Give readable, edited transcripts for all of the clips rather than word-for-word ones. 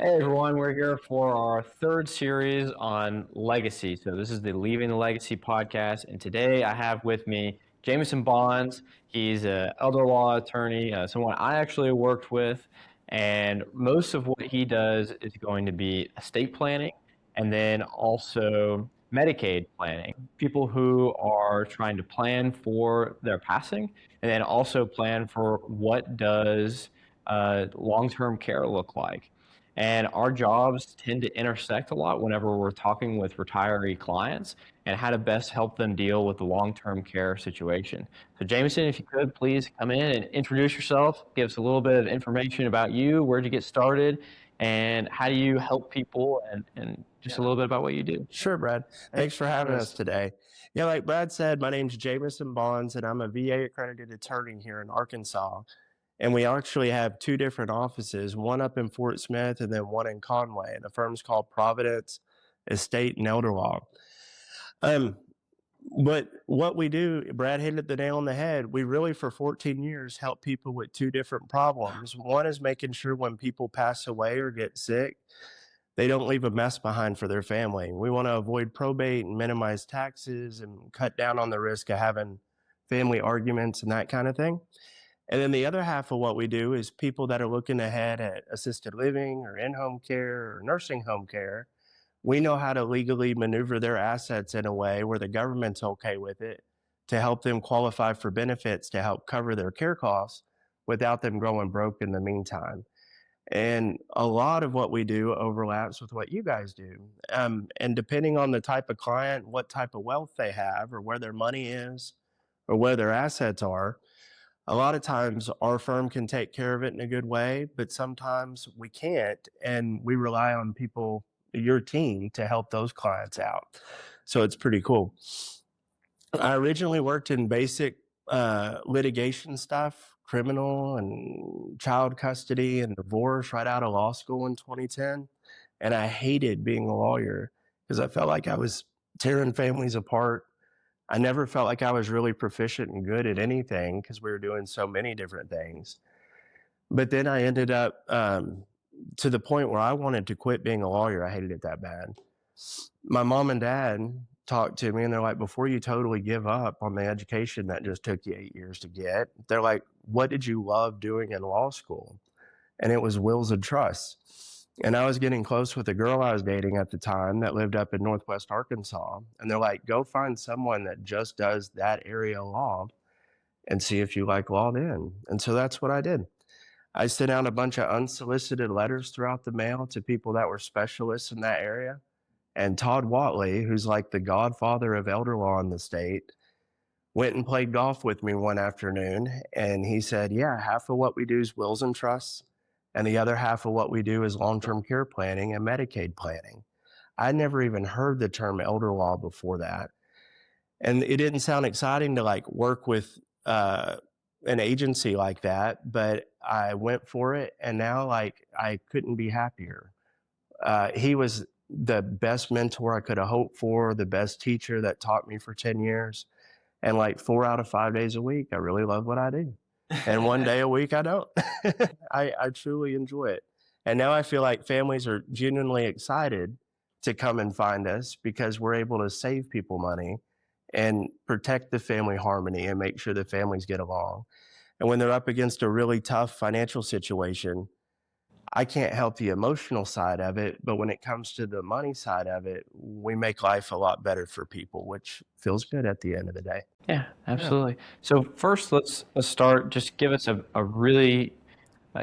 Hey everyone, we're here for our third series on legacy. So this is the Leaving the Legacy podcast, and today I have with me Jamison Bonds. He's an elder law attorney, someone I actually worked with, and most of what he does is going to be estate planning and then also Medicaid planning. People who are trying to plan for their passing and then also plan for what does long-term care look like. And our jobs tend to intersect a lot whenever we're talking with retiree clients and how to best help them deal with the long-term care situation. So Jameson, if you could please come in and introduce yourself, give us a little bit of information about you, where'd you get started, and how do you help people, and just a little bit about what you do. Sure, Brad. Thanks for having us today. Yeah, like Brad said, my name's Jamison Bonds, and I'm a VA accredited attorney here in Arkansas. And we actually have two different offices, one up in Fort Smith and then one in Conway. The firm's called Providence Estate and Elder Law. Um, but what we do, Brad hit the nail on the head. We really, for 14 years, help people with two different problems. One is making sure when people pass away or get sick, they don't leave a mess behind for their family. We want to avoid probate and minimize taxes and cut down on the risk of having family arguments and that kind of thing. And then the other half of what we do is people that are looking ahead at assisted living or in-home care or nursing home care. We know how to legally maneuver their assets in a way where the government's okay with it to help them qualify for benefits to help cover their care costs without them growing broke in the meantime. And a lot of what we do overlaps with what you guys do. And depending on the type of client, what type of wealth they have, or where their money is, or where their assets are, a lot of times our firm can take care of it in a good way, but sometimes we can't. And we rely on people, your team, to help those clients out. So it's pretty cool. I originally worked in basic litigation stuff, criminal and child custody and divorce right out of law school in 2010. And I hated being a lawyer because I felt like I was tearing families apart. I never felt like I was really proficient and good at anything because we were doing so many different things. But then I ended up to the point where I wanted to quit being a lawyer. I hated it that bad. My mom and dad talked to me and they're like, before you totally give up on the education that just took you 8 years to get, they're like, what did you love doing in law school? And it was wills and trusts. And I was getting close with a girl I was dating at the time that lived up in Northwest Arkansas. And they're like, go find someone that just does that area of law and see if you like law then. And so that's what I did. I sent out a bunch of unsolicited letters throughout the mail to people that were specialists in that area. And Todd Watley, who's like the godfather of elder law in the state, went and played golf with me one afternoon. And he said, yeah, half of what we do is wills and trusts. And the other half of what we do is long-term care planning and Medicaid planning. I never even heard the term elder law before that. And it didn't sound exciting to like work with an agency like that, but I went for it. And now like I couldn't be happier. He was the best mentor I could have hoped for, the best teacher that taught me for 10 years. And like 4 out of 5 days a week, I really love what I do. And one day a week, I don't. I truly enjoy it. And now I feel like families are genuinely excited to come and find us because we're able to save people money and protect the family harmony and make sure the families get along. And when they're up against a really tough financial situation, I can't help the emotional side of it, but when it comes to the money side of it, we make life a lot better for people, which feels good at the end of the day. Yeah, absolutely. So first, let's start. Just give us a really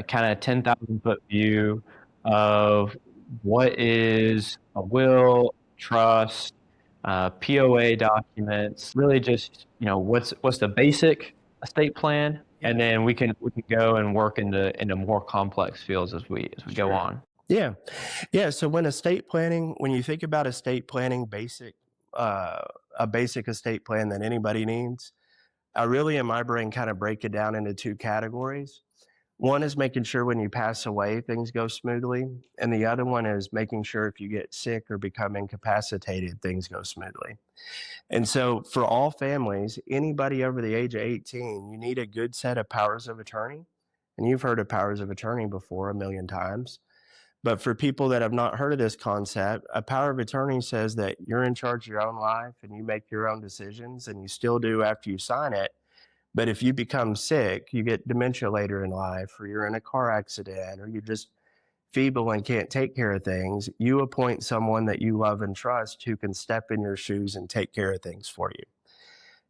kind of 10,000-foot view of what is a will, trust, POA documents. Really, just what's the basic estate plan, and then we can go and work into more complex fields as we go on. Yeah. Yeah. So when you think about estate planning, a basic estate plan that anybody needs, I really, in my brain, kind of break it down into two categories. One is making sure when you pass away, things go smoothly. And the other one is making sure if you get sick or become incapacitated, things go smoothly. And so for all families, anybody over the age of 18, you need a good set of powers of attorney. And you've heard of powers of attorney before a million times. But for people that have not heard of this concept, a power of attorney says that you're in charge of your own life and you make your own decisions, and you still do after you sign it. But if you become sick, you get dementia later in life, or you're in a car accident, or you're just feeble and can't take care of things, you appoint someone that you love and trust who can step in your shoes and take care of things for you.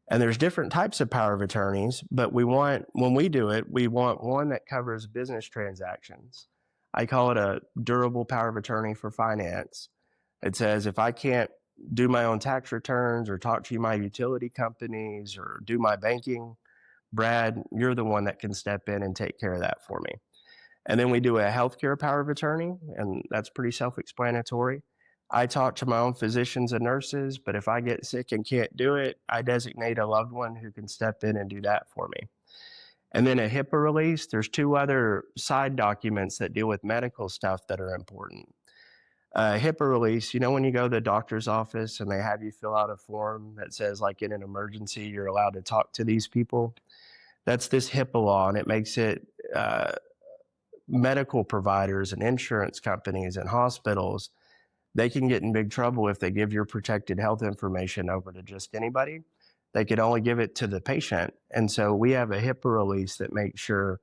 And there's different types of power of attorneys, but when we do it, we want one that covers business transactions. I call it a durable power of attorney for finance. It says if I can't do my own tax returns or talk to my utility companies or do my banking, Brad, you're the one that can step in and take care of that for me. And then we do a healthcare power of attorney, and that's pretty self explanatory. I talk to my own physicians and nurses, but if I get sick and can't do it, I designate a loved one who can step in and do that for me. And then a HIPAA release, there's two other side documents that deal with medical stuff that are important. HIPAA release, when you go to the doctor's office and they have you fill out a form that says, like, in an emergency, you're allowed to talk to these people. That's this HIPAA law, and it makes it medical providers and insurance companies and hospitals, they can get in big trouble if they give your protected health information over to just anybody. They could only give it to the patient. And so we have a HIPAA release that makes sure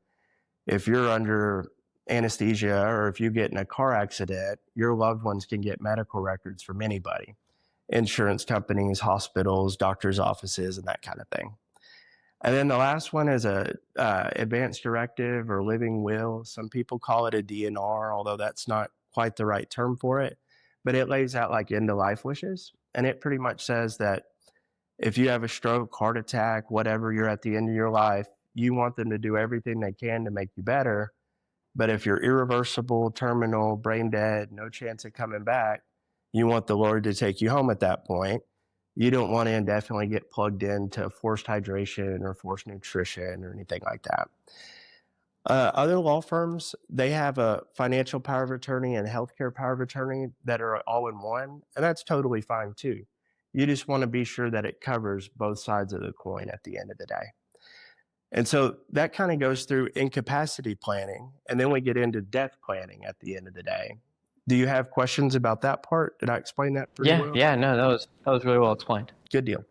if you're under anesthesia or if you get in a car accident, your loved ones can get medical records from anybody, insurance companies, hospitals, doctors' offices, and that kind of thing. And then the last one is a advanced directive or living will. Some people call it a DNR, although that's not quite the right term for it. But it lays out like end of life wishes. And it pretty much says that if you have a stroke, heart attack, whatever, you're at the end of your life, you want them to do everything they can to make you better. But if you're irreversible, terminal, brain dead, no chance of coming back, you want the Lord to take you home at that point. You don't want to indefinitely get plugged into forced hydration or forced nutrition or anything like that. Other law firms, they have a financial power of attorney and healthcare power of attorney that are all in one, and that's totally fine too. You just want to be sure that it covers both sides of the coin at the end of the day. And so that kind of goes through incapacity planning, and then we get into death planning at the end of the day. Do you have questions about that part? Did I explain that pretty well? Yeah, no, that was really well explained. Good deal.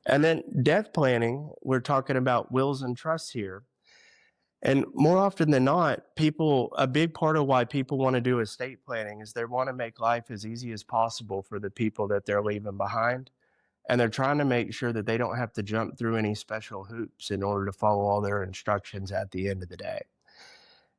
And then death planning, we're talking about wills and trusts here. And more often than not, a big part of why people want to do estate planning is they want to make life as easy as possible for the people that they're leaving behind. And they're trying to make sure that they don't have to jump through any special hoops in order to follow all their instructions at the end of the day.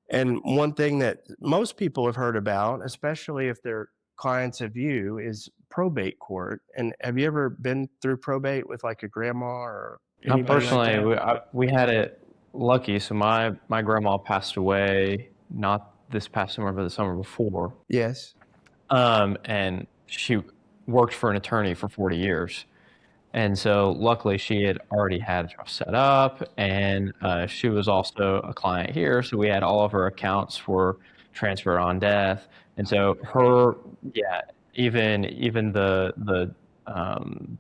And one thing that most people have heard about, especially if they're clients of you, is probate court. And have you ever been through probate with like a grandma or Not anybody like personally. that? We had it lucky. So my grandma passed away not this past summer, but the summer before. Yes. And she worked for an attorney for 40 years. And so luckily she had already had trust set up, and she was also a client here. So we had all of her accounts were transferred on death. And so even the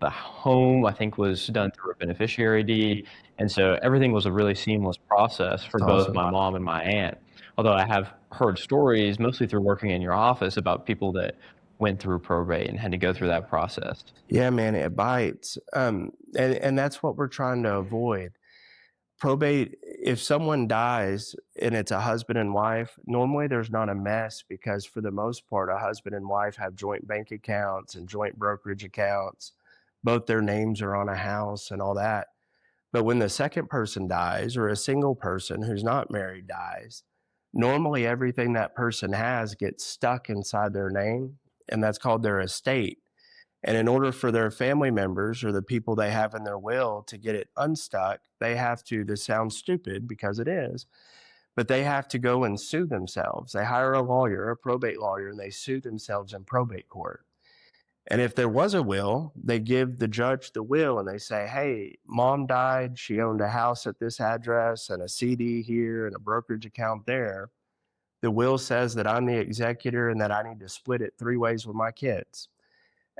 home, I think, was done through a beneficiary deed. And so everything was a really seamless process for That's both awesome. my mom and my aunt. Although I have heard stories, mostly through working in your office, about people that went through probate and had to go through that process. Yeah, man, it bites. And that's what we're trying to avoid. Probate, if someone dies and it's a husband and wife, normally there's not a mess because for the most part, a husband and wife have joint bank accounts and joint brokerage accounts. Both their names are on a house and all that. But when the second person dies or a single person who's not married dies, normally everything that person has gets stuck inside their name, and that's called their estate. And in order for their family members or the people they have in their will to get it unstuck, they have to, this sounds stupid because it is, but they have to go and sue themselves. They hire a lawyer, a probate lawyer, and they sue themselves in probate court. And if there was a will, they give the judge the will and they say, hey, mom died. She owned a house at this address and a CD here and a brokerage account there. The will says that I'm the executor and that I need to split it 3 ways with my kids.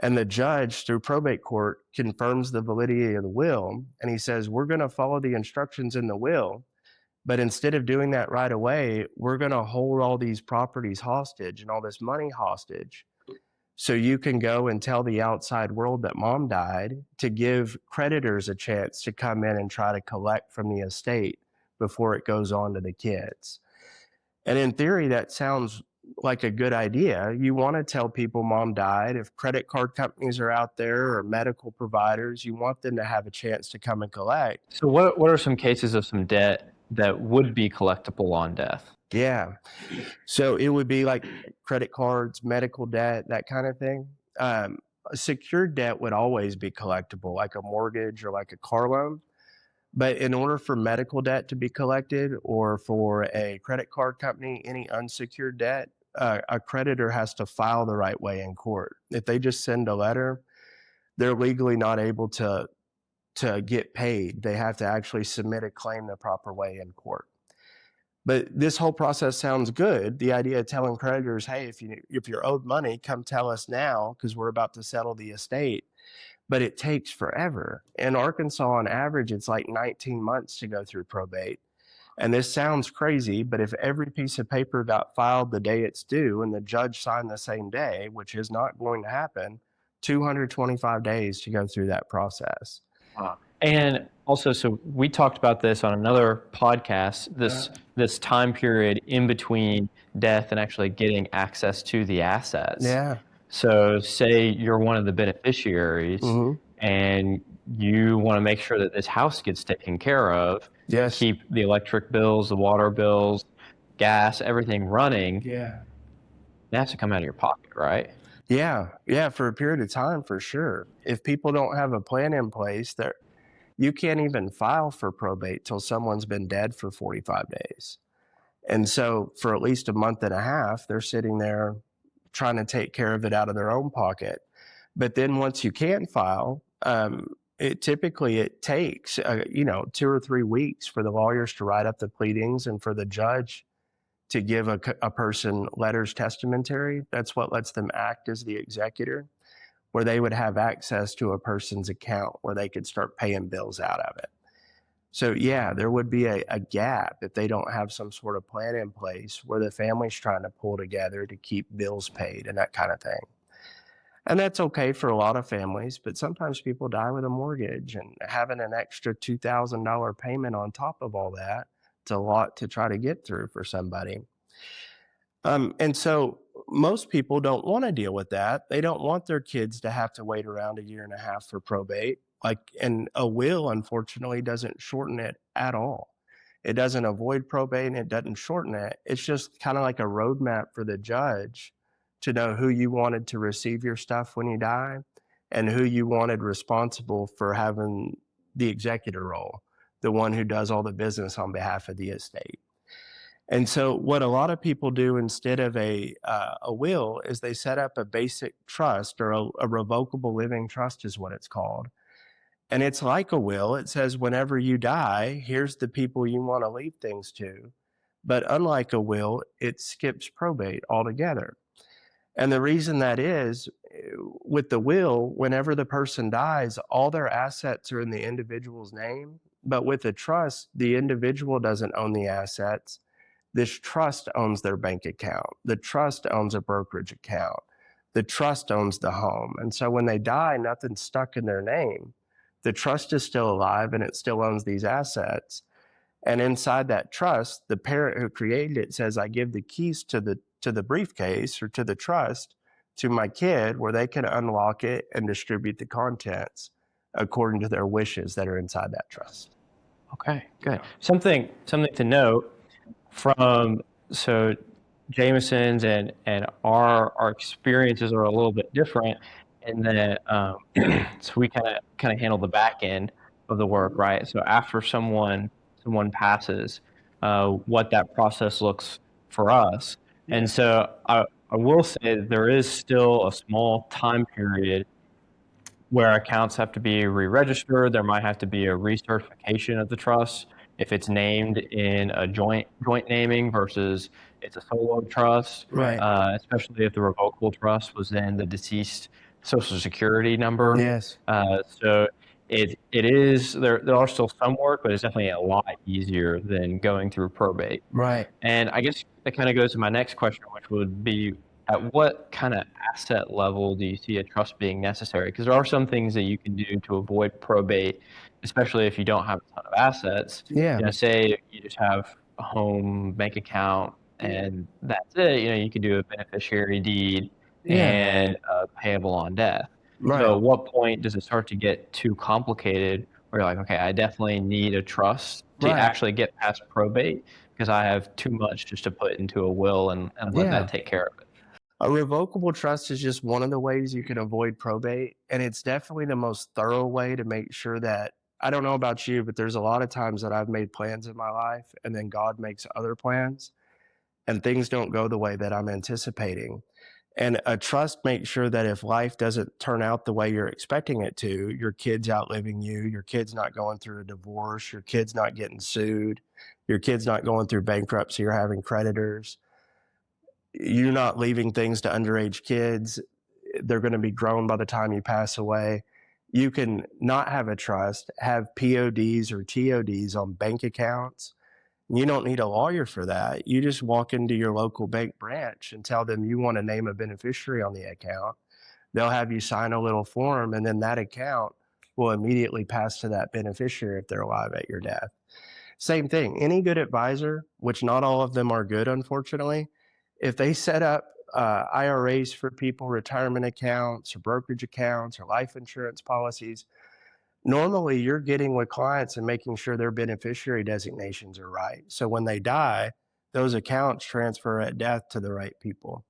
And the judge, through probate court, confirms the validity of the will. And he says, we're going to follow the instructions in the will. But instead of doing that right away, we're going to hold all these properties hostage and all this money hostage. So you can go and tell the outside world that mom died, to give creditors a chance to come in and try to collect from the estate before it goes on to the kids. And in theory, that sounds like a good idea. You want to tell people mom died. If credit card companies are out there or medical providers, you want them to have a chance to come and collect. So what are some cases of some debt that would be collectible on death? Yeah. So it would be like credit cards, medical debt, that kind of thing. A secured debt would always be collectible, like a mortgage or like a car loan. But in order for medical debt to be collected, or for a credit card company, any unsecured debt, a creditor has to file the right way in court. If they just send a letter, they're legally not able to get paid. They have to actually submit a claim the proper way in court. But this whole process sounds good. The idea of telling creditors, hey, if you're owed money, come tell us now because we're about to settle the estate. But it takes forever. In Arkansas, on average, it's like 19 months to go through probate. And this sounds crazy, but if every piece of paper got filed the day it's due and the judge signed the same day, which is not going to happen, 225 days to go through that process. Wow. And also, so we talked about this on another podcast, this time period in between death and actually getting access to the assets. Yeah. So say you're one of the beneficiaries and you want to make sure that this house gets taken care of. Yes. Keep the electric bills, the water bills, gas, everything running. Yeah. It has to come out of your pocket, right? Yeah, for a period of time, for sure. If people don't have a plan in place, you can't even file for probate till someone's been dead for 45 days. And so for at least a month and a half, they're sitting there trying to take care of it out of their own pocket. But then once you can file, it takes 2 or 3 weeks for the lawyers to write up the pleadings and for the judge to give a person letters testamentary. That's what lets them act as the executor, where they would have access to a person's account where they could start paying bills out of it. So yeah, there would be a gap if they don't have some sort of plan in place where the family's trying to pull together to keep bills paid and that kind of thing. And that's okay for a lot of families, but sometimes people die with a mortgage, and having an extra $2,000 payment on top of all that, it's a lot to try to get through for somebody. And so most people don't want to deal with that. They don't want their kids to have to wait around a year and a half for probate. And a will, unfortunately, doesn't shorten it at all. It doesn't avoid probate and it doesn't shorten it. It's just kind of like a roadmap for the judge to know who you wanted to receive your stuff when you die and who you wanted responsible for having the executor role, the one who does all the business on behalf of the estate. And so what a lot of people do instead of a will is they set up a basic trust, or a revocable living trust is what it's called. And it's like a will. It says whenever you die, here's the people you want to leave things to. But unlike a will, it skips probate altogether. And the reason that is, with the will, whenever the person dies, all their assets are in the individual's name. But with a trust, the individual doesn't own the assets. This trust owns their bank account. The trust owns a brokerage account. The trust owns the home. And so when they die, nothing's stuck in their name. The trust is still alive and it still owns these assets. And inside that trust, the parent who created it says, I give the keys to the briefcase or to the trust to my kid, where they can unlock it and distribute the contents according to their wishes that are inside that trust. Okay, good. Something to note from, so Jamison's and our experiences are a little bit different in that so we kind of handle the back end of the work, right? So after someone passes, what that process looks for us. And so I will say that there is still a small time period where accounts have to be re-registered. There might have to be a recertification of the trust if it's named in a joint naming versus it's a solo trust, Right. Especially if the revocable trust was in the deceased Social Security number. Yes. So it is there are still some work, but it's definitely a lot easier than going through probate. Right. And I guess that kind of goes to my next question, which would be, at what kind of asset level do you see a trust being necessary? Because there are some things that you can do to avoid probate, especially if you don't have a ton of assets. Yeah. Say you just have a home, bank account, and that's it. You can do a beneficiary deed Yeah. and payable on death. Right. So at what point does it start to get too complicated where you're like, okay, I definitely need a trust to Right. actually get past probate because I have too much just to put into a will and let Yeah. that take care of it. A revocable trust is just one of the ways you can avoid probate. And it's definitely the most thorough way to make sure that I don't know about you, but there's a lot of times that I've made plans in my life and then God makes other plans and things don't go the way that I'm anticipating. And a trust makes sure that if life doesn't turn out the way you're expecting it to, your kid's outliving you, your kid's not going through a divorce, your kid's not getting sued, your kid's not going through bankruptcy or having creditors, you're not leaving things to underage kids. They're going to be grown by the time you pass away. You can not have a trust, have PODs or TODs on bank accounts. You don't need a lawyer for that. You just walk into your local bank branch and tell them you want to name a beneficiary on the account. They'll have you sign a little form, and then that account will immediately pass to that beneficiary if they're alive at your death. Same thing. Any good advisor, which not all of them are good, unfortunately, if they set up IRAs for people, retirement accounts, or brokerage accounts, or life insurance policies, normally you're getting with clients and making sure their beneficiary designations are right. So when they die, those accounts transfer at death to the right people.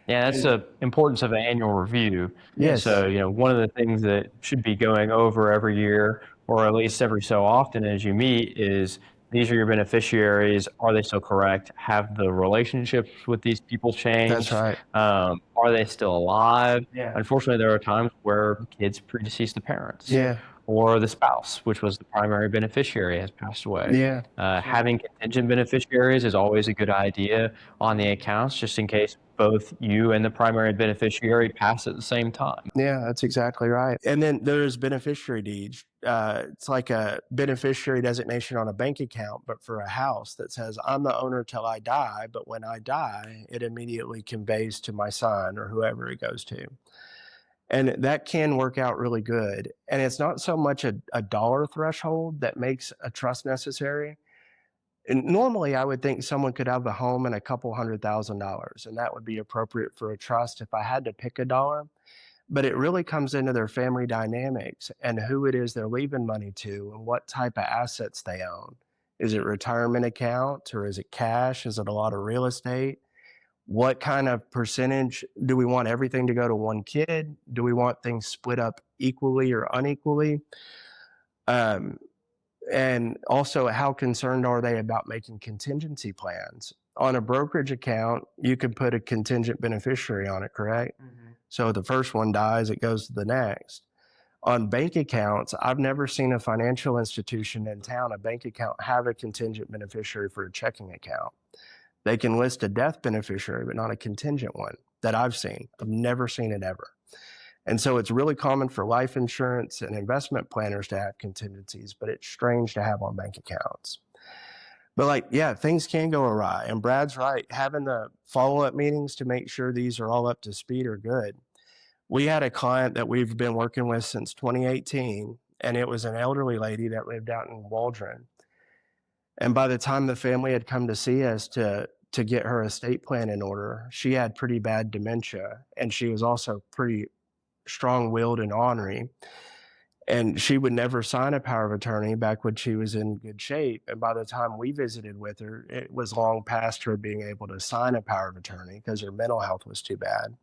Yeah, that's the importance of an annual review. Yes. So, one of the things that should be going over every year, or at least every so often as you meet, is these are your beneficiaries. Are they still correct? Have the relationships with these people changed? That's right. Are they still alive? Yeah. Unfortunately, there are times where kids predecease the parents. Yeah. Or the spouse, which was the primary beneficiary, has passed away. Yeah. Having contingent beneficiaries is always a good idea on the accounts, just in case both you and the primary beneficiary pass at the same time. Yeah, that's exactly right. And then there's beneficiary deeds. It's like a beneficiary designation on a bank account, but for a house that says, I'm the owner till I die, but when I die, it immediately conveys to my son or whoever it goes to. And that can work out really good. And it's not so much a dollar threshold that makes a trust necessary. And normally, I would think someone could have a home and a couple $100,000, and that would be appropriate for a trust if I had to pick a dollar. But it really comes into their family dynamics and who it is they're leaving money to and what type of assets they own. Is it retirement accounts or is it cash? Is it a lot of real estate? What kind of percentage do we want everything to go to one kid? Do we want things split up equally or unequally? Um, and also, how concerned are they about making contingency plans? On a brokerage account, you could put a contingent beneficiary on it, correct? Mm-hmm. So the first one dies, it goes to the next. On bank accounts, I've never seen a financial institution in town, a bank account, have a contingent beneficiary for a checking account. They can list a death beneficiary, but not a contingent one that I've seen. I've never seen it ever. And so it's really common for life insurance and investment planners to have contingencies, but it's strange to have on bank accounts. But things can go awry. And Brad's right. Having the follow-up meetings to make sure these are all up to speed are good. We had a client that we've been working with since 2018, and it was an elderly lady that lived out in Waldron. And by the time the family had come to see us to get her estate plan in order, she had pretty bad dementia, and she was also pretty strong-willed and ornery. And she would never sign a power of attorney back when she was in good shape. And by the time we visited with her, it was long past her being able to sign a power of attorney because her mental health was too bad.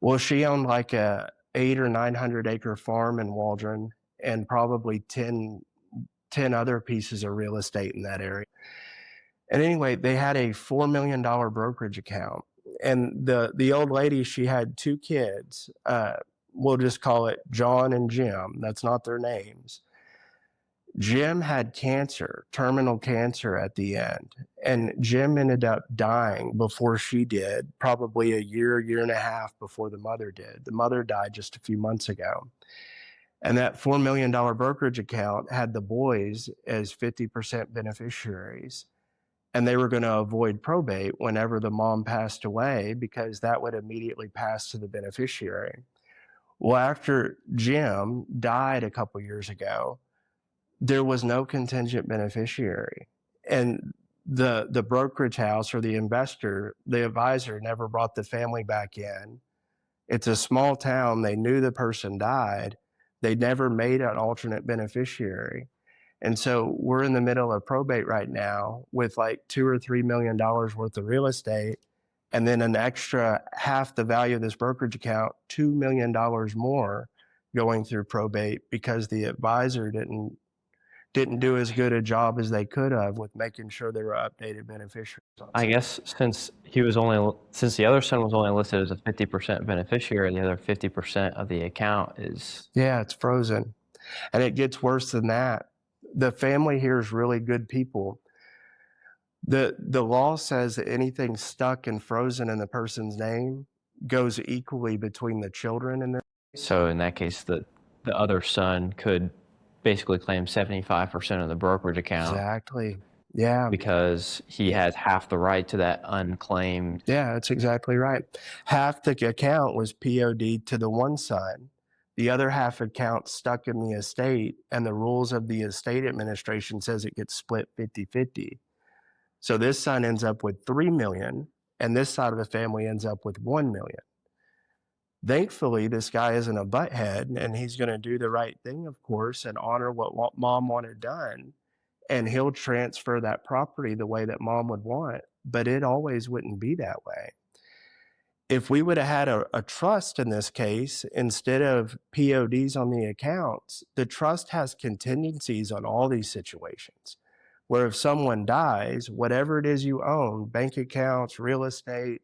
Well, she owned like a 800 or 900 acre farm in Waldron and probably 10 other pieces of real estate in that area. And anyway, they had a $4 million brokerage account. And the old lady, she had two kids. We'll just call it John and Jim. That's not their names. Jim had cancer, terminal cancer at the end. And Jim ended up dying before she did, probably a year and a half before the mother did. The mother died just a few months ago. And that $4 million brokerage account had the boys as 50% beneficiaries. And they were going to avoid probate whenever the mom passed away because that would immediately pass to the beneficiary. Well, after Jim died a couple years ago, there was no contingent beneficiary. And the brokerage house or the investor, the advisor, never brought the family back in. It's a small town. They knew the person died. They never made an alternate beneficiary. And so we're in the middle of probate right now with like $2 or $3 million worth of real estate, and then an extra half the value of this brokerage account, $2 million more going through probate because the advisor didn't do as good a job as they could have with making sure they were updated beneficiaries. I guess since the other son was only listed as a 50% beneficiary, the other 50% of the account is it's frozen, and it gets worse than that. The family here is really good people. The law says that anything stuck and frozen in the person's name goes equally between the children and their. So in that case, the other son could basically claim 75% of the brokerage account. Exactly. Yeah. Because he has half the right to that unclaimed. Yeah, that's exactly right. Half the account was POD'd to the one son. The other half account stuck in the estate, and the rules of the estate administration says it gets split 50-50. So this son ends up with $3 million, and this side of the family ends up with $1 million. Thankfully, this guy isn't a butthead, and he's going to do the right thing, of course, and honor what mom wanted done. And he'll transfer that property the way that mom would want, but it always wouldn't be that way. If we would have had a trust in this case, instead of PODs on the accounts, the trust has contingencies on all these situations, where if someone dies, whatever it is you own, bank accounts, real estate,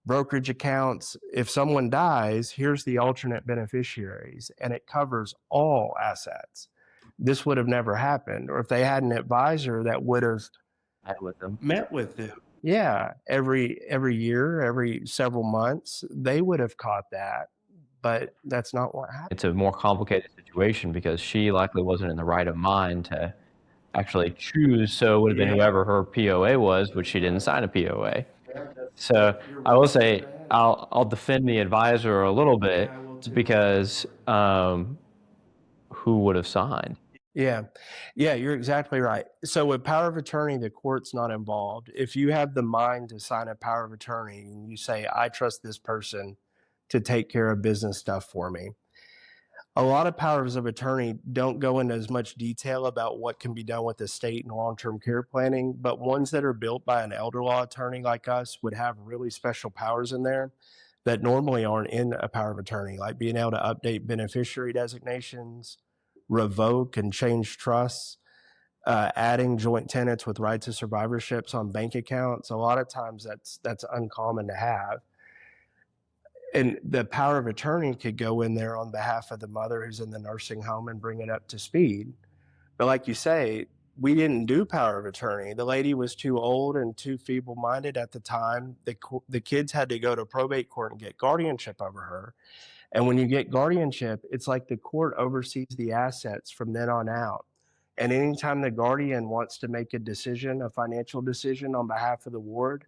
brokerage accounts, if someone dies, here's the alternate beneficiaries, and it covers all assets. This would have never happened. Or if they had an advisor that would have met with them, every year, every several months, they would have caught that. But that's not what happened. It's a more complicated situation because she likely wasn't in the right of mind to actually choose. So it would have been whoever her POA was, but she didn't sign a POA. So I will say I'll defend the advisor a little bit because who would have signed? Yeah, you're exactly right. So with power of attorney, the court's not involved. If you have the mind to sign a power of attorney and you say, I trust this person to take care of business stuff for me. A lot of powers of attorney don't go into as much detail about what can be done with estate and long-term care planning, but ones that are built by an elder law attorney like us would have really special powers in there that normally aren't in a power of attorney, like being able to update beneficiary designations, revoke and change trusts, adding joint tenants with rights of survivorships on bank accounts. A lot of times that's uncommon to have. And the power of attorney could go in there on behalf of the mother who's in the nursing home and bring it up to speed. But like you say, we didn't do power of attorney. The lady was too old and too feeble-minded at the time. The kids had to go to probate court and get guardianship over her. And when you get guardianship, it's like the court oversees the assets from then on out. And anytime the guardian wants to make a decision, a financial decision on behalf of the ward,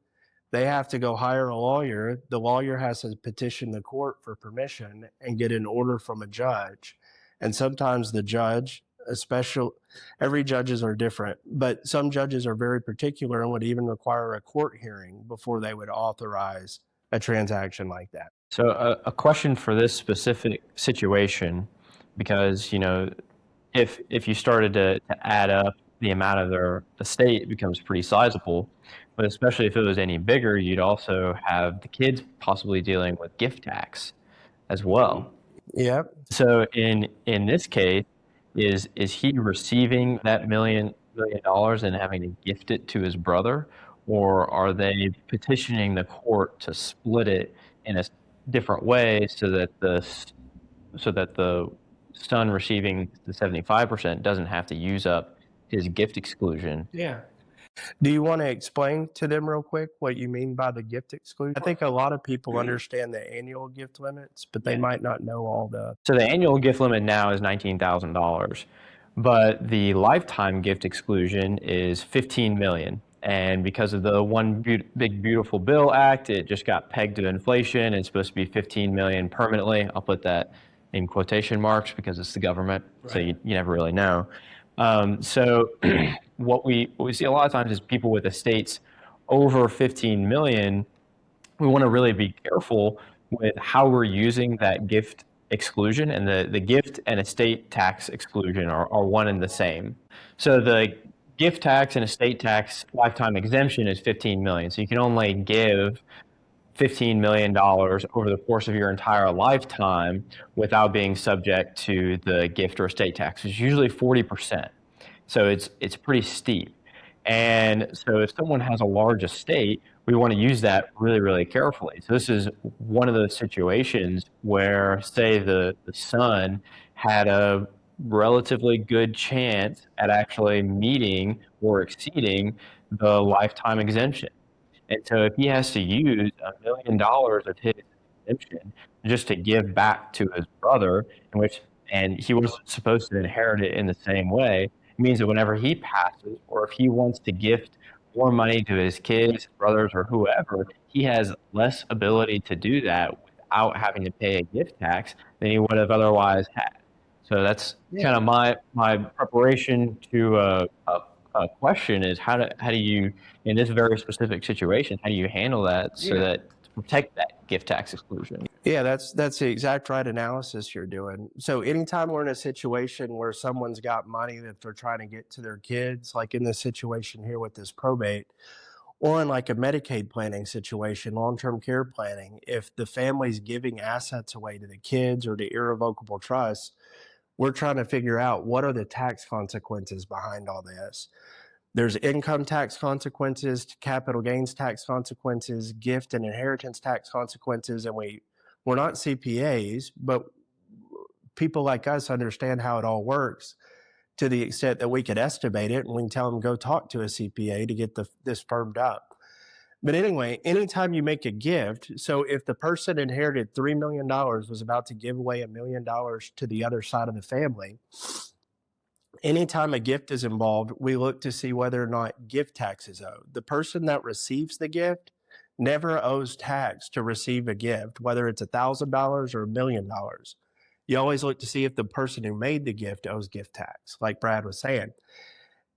they have to go hire a lawyer. The lawyer has to petition the court for permission and get an order from a judge. And sometimes the judge, every judges are different, but some judges are very particular and would even require a court hearing before they would authorize a transaction like that. So a question for this specific situation, because, if you started to add up the amount of their estate, it becomes pretty sizable. But especially if it was any bigger, you'd also have the kids possibly dealing with gift tax as well. Yep. So in this case, is he receiving that $1 million and having to gift it to his brother, or are they petitioning the court to split it in a different way so that the son receiving the 75% doesn't have to use up his gift exclusion? Yeah. Do you want to explain to them real quick what you mean by the gift exclusion? I think a lot of people understand the annual gift limits, but they might not know all the. So the annual gift limit now is $19,000, but the lifetime gift exclusion is $15 million. And because of the One Big Beautiful Bill Act, it just got pegged to inflation. It's supposed to be $15 million permanently. I'll put that in quotation marks because it's the government, so you never really know. So what we see a lot of times is people with estates over 15 million. We want to really be careful with how we're using that gift exclusion, and the gift and estate tax exclusion are one and the same. So the gift tax and estate tax lifetime exemption is 15 million. So you can only give $15 million over the course of your entire lifetime without being subject to the gift or estate tax. It's usually 40%. So it's pretty steep. And so if someone has a large estate, we want to use that really, really carefully. So this is one of those situations where, say, the son had a relatively good chance at actually meeting or exceeding the lifetime exemption. And so if he has to use $1 million of his exemption just to give back to his brother, and he wasn't supposed to inherit it in the same way, it means that whenever he passes, or if he wants to gift more money to his kids, brothers, or whoever, he has less ability to do that without having to pay a gift tax than he would have otherwise had. So that's kind of my preparation to a question is how do you, in this very specific situation, how do you handle that so that to protect that gift tax exclusion? Yeah, that's the exact right analysis you're doing. So anytime we're in a situation where someone's got money that they're trying to get to their kids, like in this situation here with this probate, or in like a Medicaid planning situation, long-term care planning, if the family's giving assets away to the kids or to irrevocable trusts, we're trying to figure out what are the tax consequences behind all this. There's income tax consequences, capital gains tax consequences, gift and inheritance tax consequences, and we're not CPAs, but people like us understand how it all works to the extent that we could estimate it, and we can tell them go talk to a CPA to get this firmed up. But anyway, anytime you make a gift, so if the person inherited $3 million, was about to give away $1 million to the other side of the family, anytime a gift is involved, we look to see whether or not gift tax is owed. The person that receives the gift never owes tax to receive a gift, whether it's $1,000 or $1 million. You always look to see if the person who made the gift owes gift tax, like Brad was saying.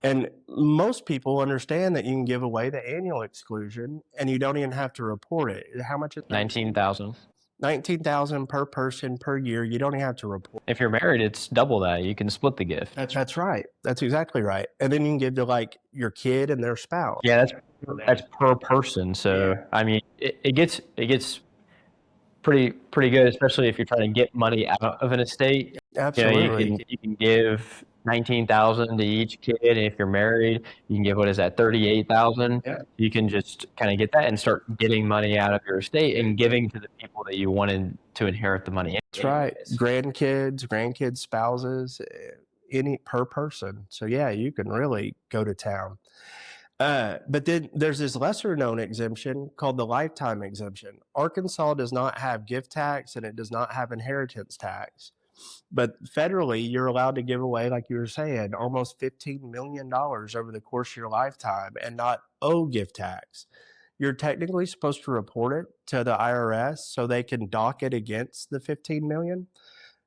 And most people understand that you can give away the annual exclusion and you don't even have to report it. How much is 19,000. 19,000 per person per year. You don't even have to report. If you're married, it's double that. You can split the gift. That's right. That's exactly right. And then you can give to like your kid and their spouse. Yeah, that's per person. So I mean, it gets pretty good, especially if you're trying to get money out of an estate. Absolutely. You can give 19,000 to each kid, and if you're married, you can give, what is that, 38,000. Yeah. You can just kind of get that and start getting money out of your estate and giving to the people that you wanted to inherit the money. That's right. Grandkids, spouses, any per person. So yeah, you can really go to town. But then there's this lesser known exemption called the lifetime exemption. Arkansas does not have gift tax and it does not have inheritance tax. But federally, you're allowed to give away, like you were saying, almost $15 million over the course of your lifetime and not owe gift tax. You're technically supposed to report it to the IRS so they can dock it against the $15 million.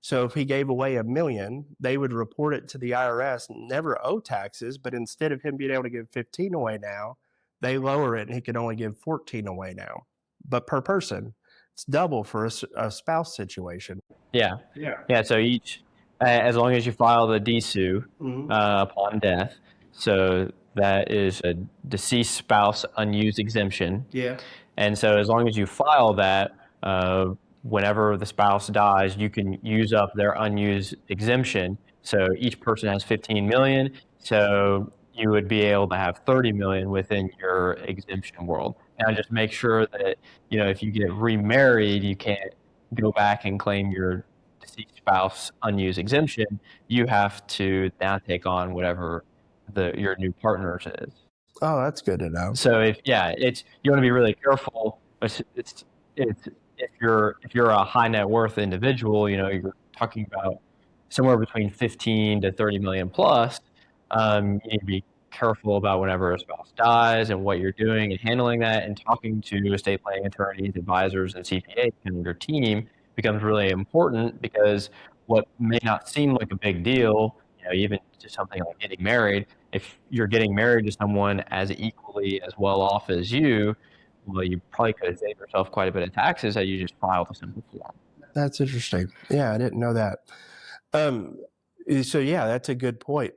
So if he gave away $1 million, they would report it to the IRS, never owe taxes, but instead of him being able to give 15 away now, they lower it and he can only give 14 away now. But per person, it's double for a spouse situation. Yeah. So each, as long as you file the DSU upon death, so that is a deceased spouse unused exemption. Yeah. And so as long as you file that, whenever the spouse dies, you can use up their unused exemption. So each person has 15 million. So you would be able to have 30 million within your exemption world. And just make sure that, if you get remarried, you can't go back and claim your deceased spouse unused exemption. You have to now take on whatever your new partner's is. Oh, that's good to know. So it's you want to be really careful. It's if you're a high net worth individual, you're talking about somewhere between 15 to 30 million plus. You need to be careful about whenever a spouse dies and what you're doing and handling that, and talking to estate planning attorneys, advisors, and CPAs and your team becomes really important, because what may not seem like a big deal, even just something like getting married, if you're getting married to someone as equally as well off as you, well, you probably could have saved yourself quite a bit of taxes had you just filed a simple form. That's interesting. Yeah, I didn't know that. So yeah, that's a good point.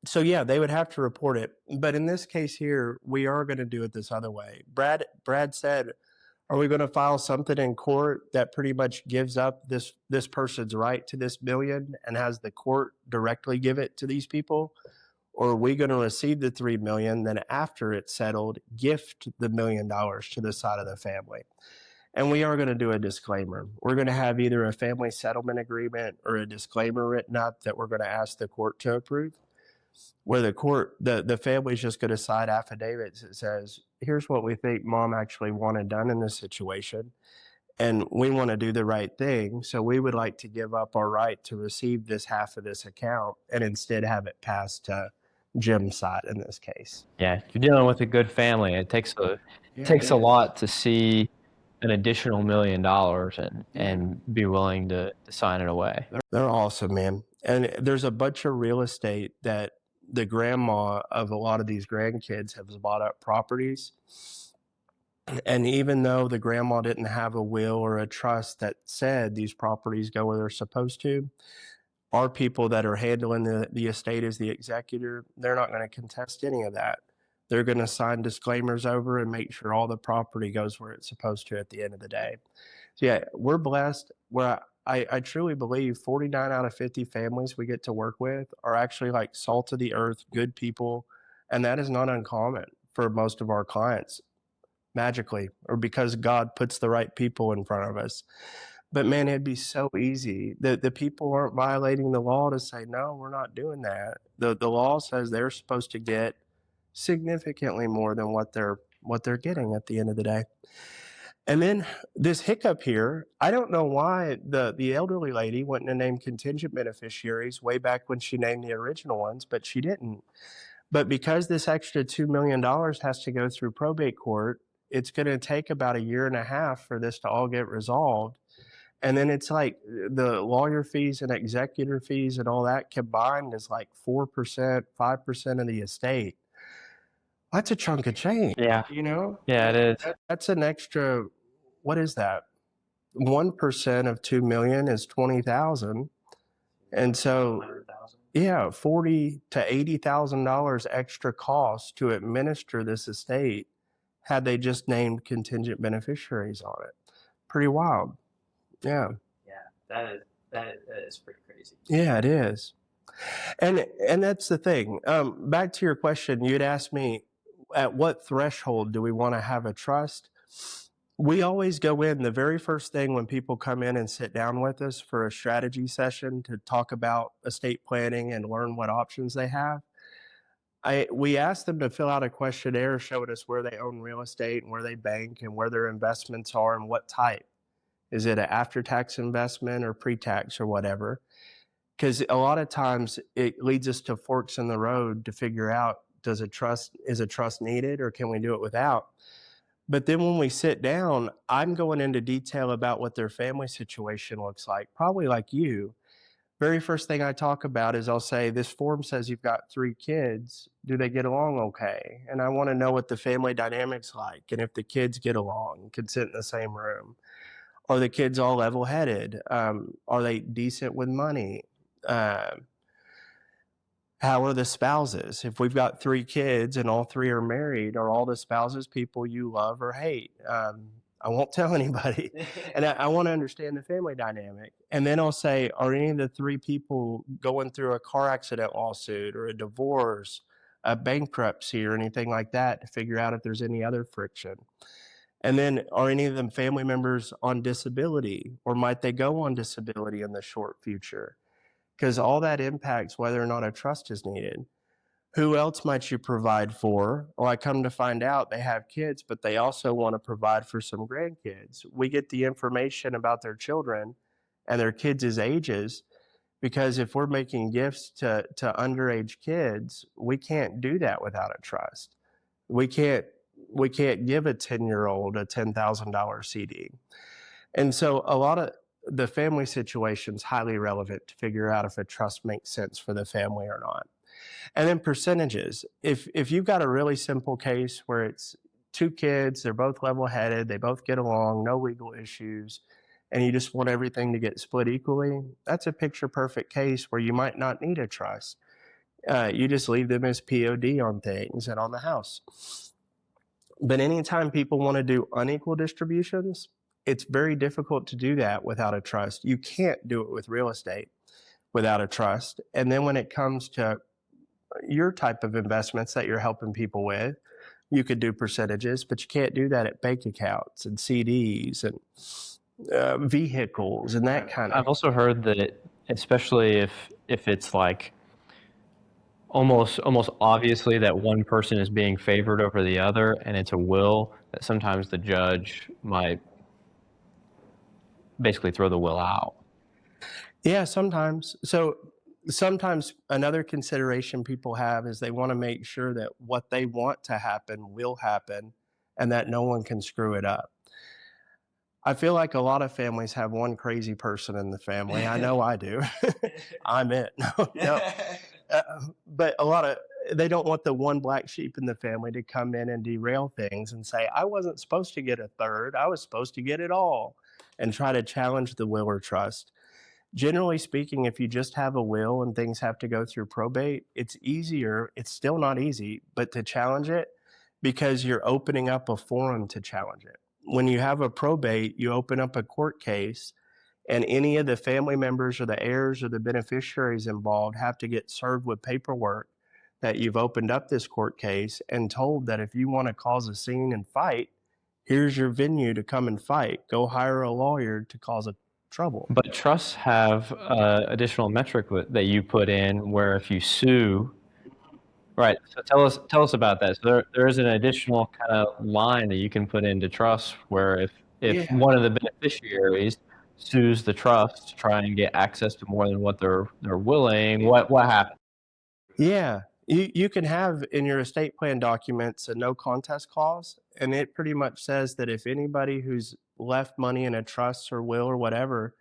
So yeah, they would have to report it. But in this case here, we are going to do it this other way. Brad said, are we going to file something in court that pretty much gives up this person's right to this million and has the court directly give it to these people? Or are we going to receive the 3 million, then after it's settled, gift the $1 million to the side of the family? And we are going to do a disclaimer. We're going to have either a family settlement agreement or a disclaimer written up that we're going to ask the court to approve, where the family's just going to sign affidavits that says, here's what we think mom actually wanted done in this situation, and we want to do the right thing. So we would like to give up our right to receive this half of this account and instead have it passed to Jim's side in this case. Yeah, you're dealing with a good family. It takes a lot to see an additional $1 million and be willing to sign it away. They're awesome, man. And there's a bunch of real estate that the grandma of a lot of these grandkids has bought up properties. And even though the grandma didn't have a will or a trust that said these properties go where they're supposed to, our people that are handling the estate as the executor, they're not going to contest any of that. They're going to sign disclaimers over and make sure all the property goes where it's supposed to at the end of the day. So yeah, we're blessed. Where I truly believe 49 out of 50 families we get to work with are actually like salt of the earth, good people. And that is not uncommon for most of our clients, magically, or because God puts the right people in front of us. But man, it'd be so easy. The people aren't violating the law to say, no, we're not doing that. The law says they're supposed to get significantly more than what they're getting at the end of the day. And then this hiccup here, I don't know why the elderly lady wouldn't have named contingent beneficiaries way back when she named the original ones, but she didn't. But because this extra $2 million has to go through probate court, it's going to take about 1.5 years for this to all get resolved. And then it's like the lawyer fees and executor fees and all that combined is like 4%, 5% of the estate. That's a chunk of change. Yeah. Yeah, it is. That's an extra, what is that? 1% of 2 million is 20,000. And so, yeah, $40,000 to $80,000 extra cost to administer this estate had they just named contingent beneficiaries on it. Pretty wild. Yeah. Yeah, that is pretty crazy. Yeah, it is. And that's the thing. Back to your question, you'd asked me, at what threshold do we want to have a trust? We always go in the very first thing when people come in and sit down with us for a strategy session to talk about estate planning and learn what options they have. We ask them to fill out a questionnaire showing us where they own real estate and where they bank and where their investments are and what type. Is it an after-tax investment or pre-tax or whatever? Because a lot of times it leads us to forks in the road to figure out, is a trust needed, or can we do it without? But then when we sit down, I'm going into detail about what their family situation looks like, probably like you. Very first thing I talk about is I'll say, this form says you've got 3 kids. Do they get along okay? And I want to know what the family dynamic's like, and if the kids get along, can sit in the same room. Are the kids all level-headed? Are they decent with money? How are the spouses? If we've got 3 kids and all 3 are married, are all the spouses people you love or hate? I won't tell anybody. And I want to understand the family dynamic. And then I'll say, are any of the 3 people going through a car accident lawsuit or a divorce, a bankruptcy or anything like that, to figure out if there's any other friction? And then, are any of them family members on disability, or might they go on disability in the short future? Because all that impacts whether or not a trust is needed. Who else might you provide for? Well, I come to find out they have kids, but they also want to provide for some grandkids. We get the information about their children and their kids' ages because if we're making gifts to underage kids, we can't do that without a trust. We can't we can't give a 10-year-old a $10,000 CD. And so a lot of the family situation is highly relevant to figure out if a trust makes sense for the family or not. And then percentages. If you've got a really simple case where it's two kids, they're both level-headed, they both get along, no legal issues, and you just want everything to get split equally, that's a picture perfect case where you might not need a trust. You just leave them as POD on things and on the house. But anytime people want to do unequal distributions, it's very difficult to do that without a trust. You can't do it with real estate without a trust. And then when it comes to your type of investments that you're helping people with, you could do percentages, but you can't do that at bank accounts and CDs and vehicles and that kind of. I've also heard that, especially if it's like almost obviously that one person is being favored over the other, and it's a will, that sometimes the judge might basically throw the will out. Yeah, sometimes. So sometimes another consideration people have is they want to make sure that what they want to happen will happen and that no one can screw it up. I feel like a lot of families have one crazy person in the family. I know I do. I'm it. No. But a lot of they don't want the one black sheep in the family to come in and derail things and say, I wasn't supposed to get a third. I was supposed to get it all, and try to challenge the will or trust. Generally speaking, if you just have a will and things have to go through probate, it's easier. It's still not easy, but to challenge it because you're opening up a forum to challenge it. When you have a probate, you open up a court case, and any of the family members or the heirs or the beneficiaries involved have to get served with paperwork that you've opened up this court case and told that if you want to cause a scene and fight, here's your venue to come and fight. Go hire a lawyer to cause a trouble. But trusts have additional metric that you put in where if you sue, right? So tell us about that. So there is an additional kind of line that you can put into trust where if one of the beneficiaries sues the trust to try and get access to more than what they're willing, what happens? Yeah. You can have in your estate plan documents a no contest clause, and it pretty much says that if anybody who's left money in a trust or will or whatever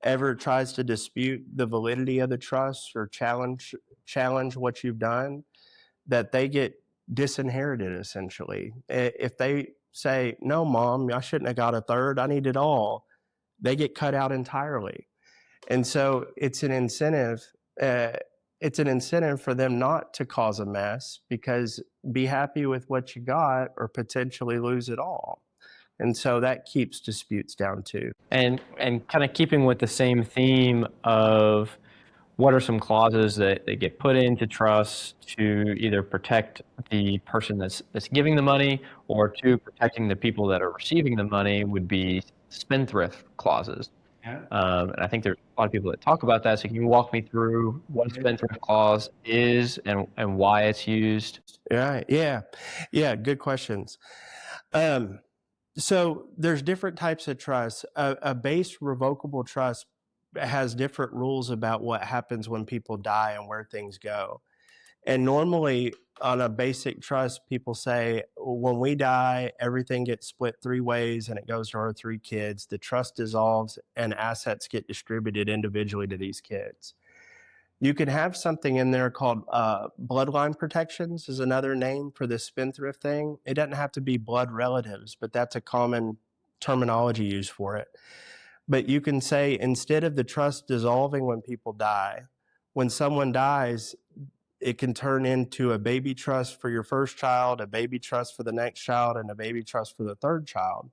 ever tries to dispute the validity of the trust or challenge what you've done, that they get disinherited essentially. If they say, no, mom, I shouldn't have got a third, I need it all, they get cut out entirely. And so it's an incentive. It's an incentive for them not to cause a mess because be happy with what you got or potentially lose it all. And so that keeps disputes down too. And kind of keeping with the same theme of what are some clauses that get put into trust to either protect the person that's giving the money or to protecting the people that are receiving the money would be spendthrift clauses. Yeah. And I think there's a lot of people that talk about that. So can you walk me through what a spendthrift clause is and why it's used? Yeah. Good questions. So there's different types of trusts. A base revocable trust has different rules about what happens when people die and where things go. And normally on a basic trust, people say, when we die, everything gets split three ways and it goes to our three kids. The trust dissolves and assets get distributed individually to these kids. You can have something in there called bloodline protections is another name for this spendthrift thing. It doesn't have to be blood relatives, but that's a common terminology used for it. But you can say instead of the trust dissolving when people die, when someone dies, it can turn into a baby trust for your first child, a baby trust for the next child, and a baby trust for the third child.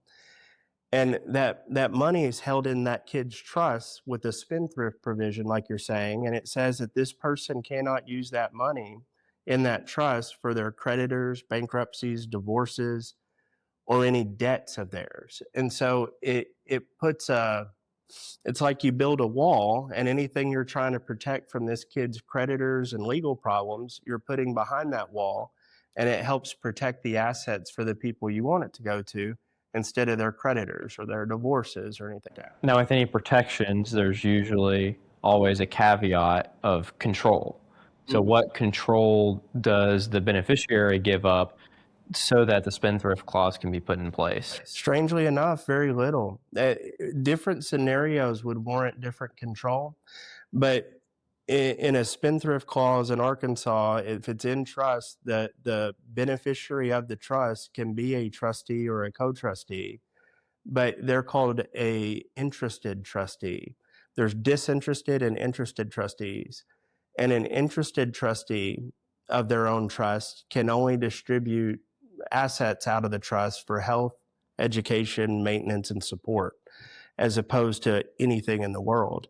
And that money is held in that kid's trust with a spendthrift provision, like you're saying. And it says that this person cannot use that money in that trust for their creditors, bankruptcies, divorces, or any debts of theirs. And so it puts a It's like you build a wall, and anything you're trying to protect from this kid's creditors and legal problems, you're putting behind that wall, and it helps protect the assets for the people you want it to go to instead of their creditors or their divorces or anything like that. Now, with any protections, there's usually always a caveat of control. So, what control does the beneficiary give up so that the spendthrift clause can be put in place? Strangely enough, very little. Different scenarios would warrant different control, but in a spendthrift clause in Arkansas, if it's in trust, the beneficiary of the trust can be a trustee or a co-trustee, but they're called a interested trustee. There's disinterested and interested trustees, and an interested trustee of their own trust can only distribute assets out of the trust for health, education, maintenance, and support, as opposed to anything in the world.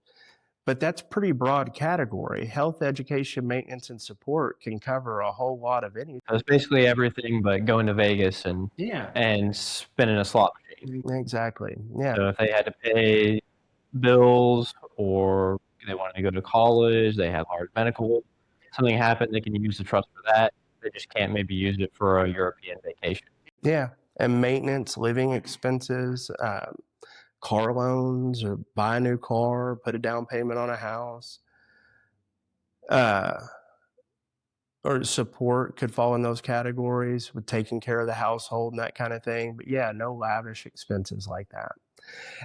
But that's pretty broad category. Health, education, maintenance, and support can cover a whole lot of anything. So it's basically everything but going to Vegas and spinning a slot machine. Exactly. Yeah. So if they had to pay bills or they wanted to go to college, they have hard medical, something happened, they can use the trust for that. They just can't maybe use it for a European vacation. Yeah. And maintenance, living expenses, car loans, or buy a new car, put a down payment on a house, or support could fall in those categories with taking care of the household and that kind of thing. But yeah, no lavish expenses like that.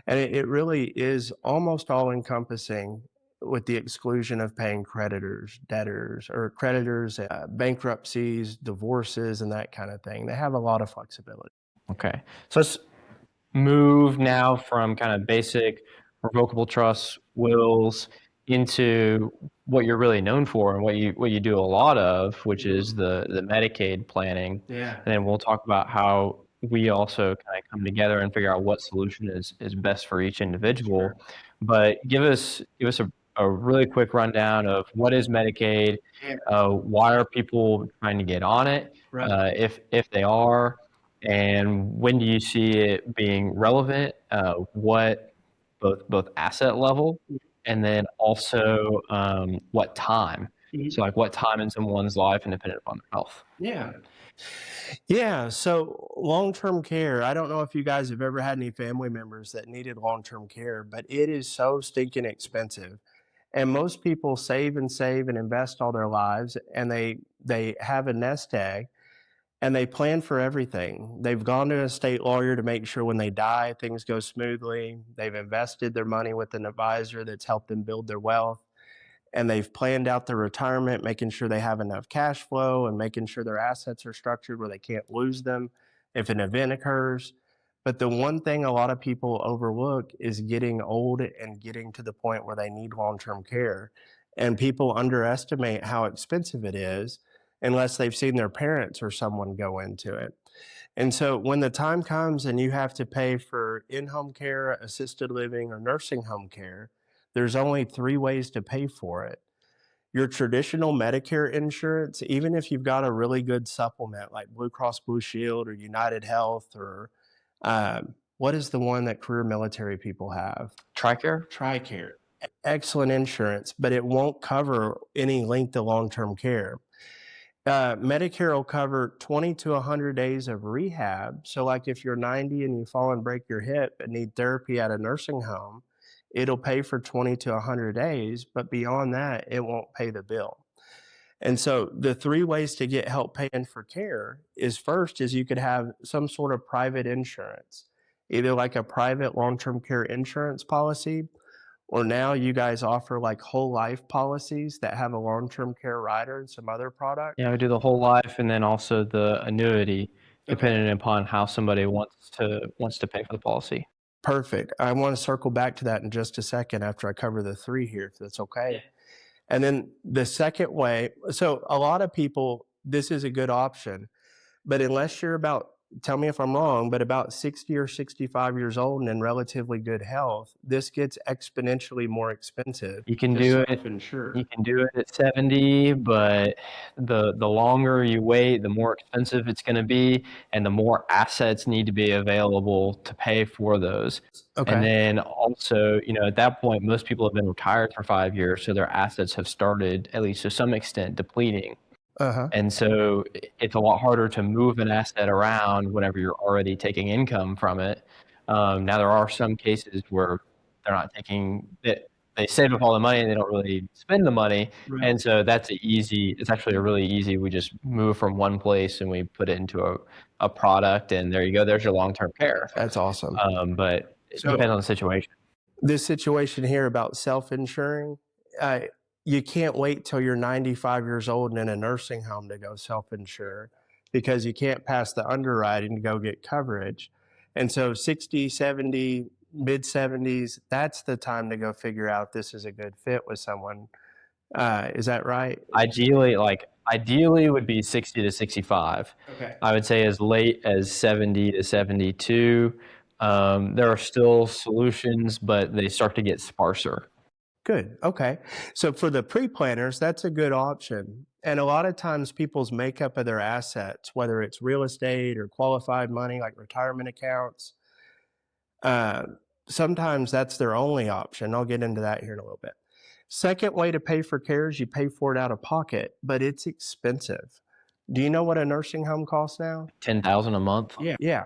And it really is almost all encompassing with the exclusion of paying creditors, debtors, or creditors, bankruptcies, divorces, and that kind of thing. They have a lot of flexibility. Okay. So let's move now from kind of basic revocable trusts, wills, into what you're really known for and what you do a lot of, which is the Medicaid planning. Yeah. And then we'll talk about how we also kind of come together and figure out what solution is best for each individual. Sure. But give us a really quick rundown of what is Medicaid, why are people trying to get on it, if they are, and when do you see it being relevant? What both asset level and then also what time. So like what time in someone's life and dependent upon their health. Yeah. Yeah. So long-term care, I don't know if you guys have ever had any family members that needed long-term care, but it is so stinking expensive. And most people save and invest all their lives, and they have a nest egg, and they plan for everything. They've gone to a state lawyer to make sure when they die, things go smoothly. They've invested their money with an advisor that's helped them build their wealth. And they've planned out their retirement, making sure they have enough cash flow and making sure their assets are structured where they can't lose them if an event occurs. But the one thing a lot of people overlook is getting old and getting to the point where they need long-term care. And people underestimate how expensive it is unless they've seen their parents or someone go into it. And so when the time comes and you have to pay for in-home care, assisted living, or nursing home care, there's only 3 ways to pay for it. Your traditional Medicare insurance, even if you've got a really good supplement like Blue Cross Blue Shield or United Health or what is the one that career military people have? TRICARE? TRICARE. Excellent insurance, but it won't cover any length of long-term care. Medicare will cover 20 to 100 days of rehab. So like if you're 90 and you fall and break your hip and need therapy at a nursing home, it'll pay for 20 to 100 days, but beyond that, it won't pay the bill. And so the 3 ways to get help paying for care is first is you could have some sort of private insurance, either like a private long-term care insurance policy, or now you guys offer like whole life policies that have a long-term care rider and some other products. Yeah, we do the whole life and then also the annuity, depending upon how somebody wants to pay for the policy. Perfect. I want to circle back to that in just a second after I cover the 3 here, if that's okay. And then the second way, so a lot of people, this is a good option, but unless you're about tell me if I'm wrong, but about 60 or 65 years old and in relatively good health, this gets exponentially more expensive You can to do it. self-insure. You can do it at 70, but the longer you wait, the more expensive it's going to be, and the more assets need to be available to pay for those. And Okay. then also, at that point, most people have been retired for 5 years, so their assets have started, at least to some extent, depleting. Uh-huh. And so it's a lot harder to move an asset around whenever you're already taking income from it. Now, there are some cases where they're not taking it. They save up all the money and they don't really spend the money. Right. And so it's actually a really easy, we just move from one place and we put it into a product, and there you go, there's your long-term care. That's awesome. But it So depends on the situation. this situation here about self-insuring, uh, you can't wait till you're 95 years old and in a nursing home to go self-insure because you can't pass the underwriting to go get coverage. And so 60, 70, mid 70s, that's the time to go figure out this is a good fit with someone. Is that right? Ideally would be 60 to 65. Okay. I would say as late as 70 to 72. There are still solutions, but they start to get sparser. Good. Okay. So for the pre-planners, that's a good option. And a lot of times people's makeup of their assets, whether it's real estate or qualified money like retirement accounts, uh, sometimes that's their only option. I'll get into that here in a little bit. Second way to pay for care is you pay for it out of pocket, but it's expensive. Do you know what a nursing home costs now? 10,000 a month. Yeah.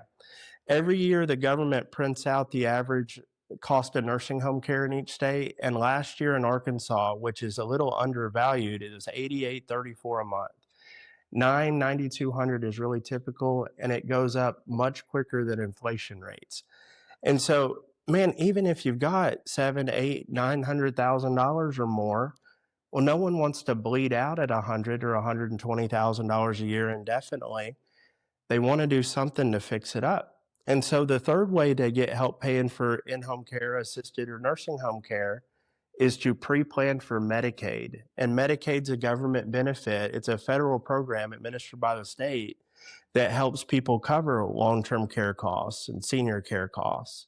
Every year, the government prints out the average cost of nursing home care in each state. And last year in Arkansas, which is a little undervalued, it was $88.34 a month. 9,200 is really typical, and it goes up much quicker than inflation rates. And so, man, even if you've got seven, eight, $900,000 or more, well, no one wants to bleed out at $100 or $120,000 a year indefinitely. They want to do something to fix it up. And so the third way to get help paying for in-home care, assisted or nursing home care is to pre-plan for Medicaid. And Medicaid's a government benefit. It's a federal program administered by the state that helps people cover long-term care costs and senior care costs.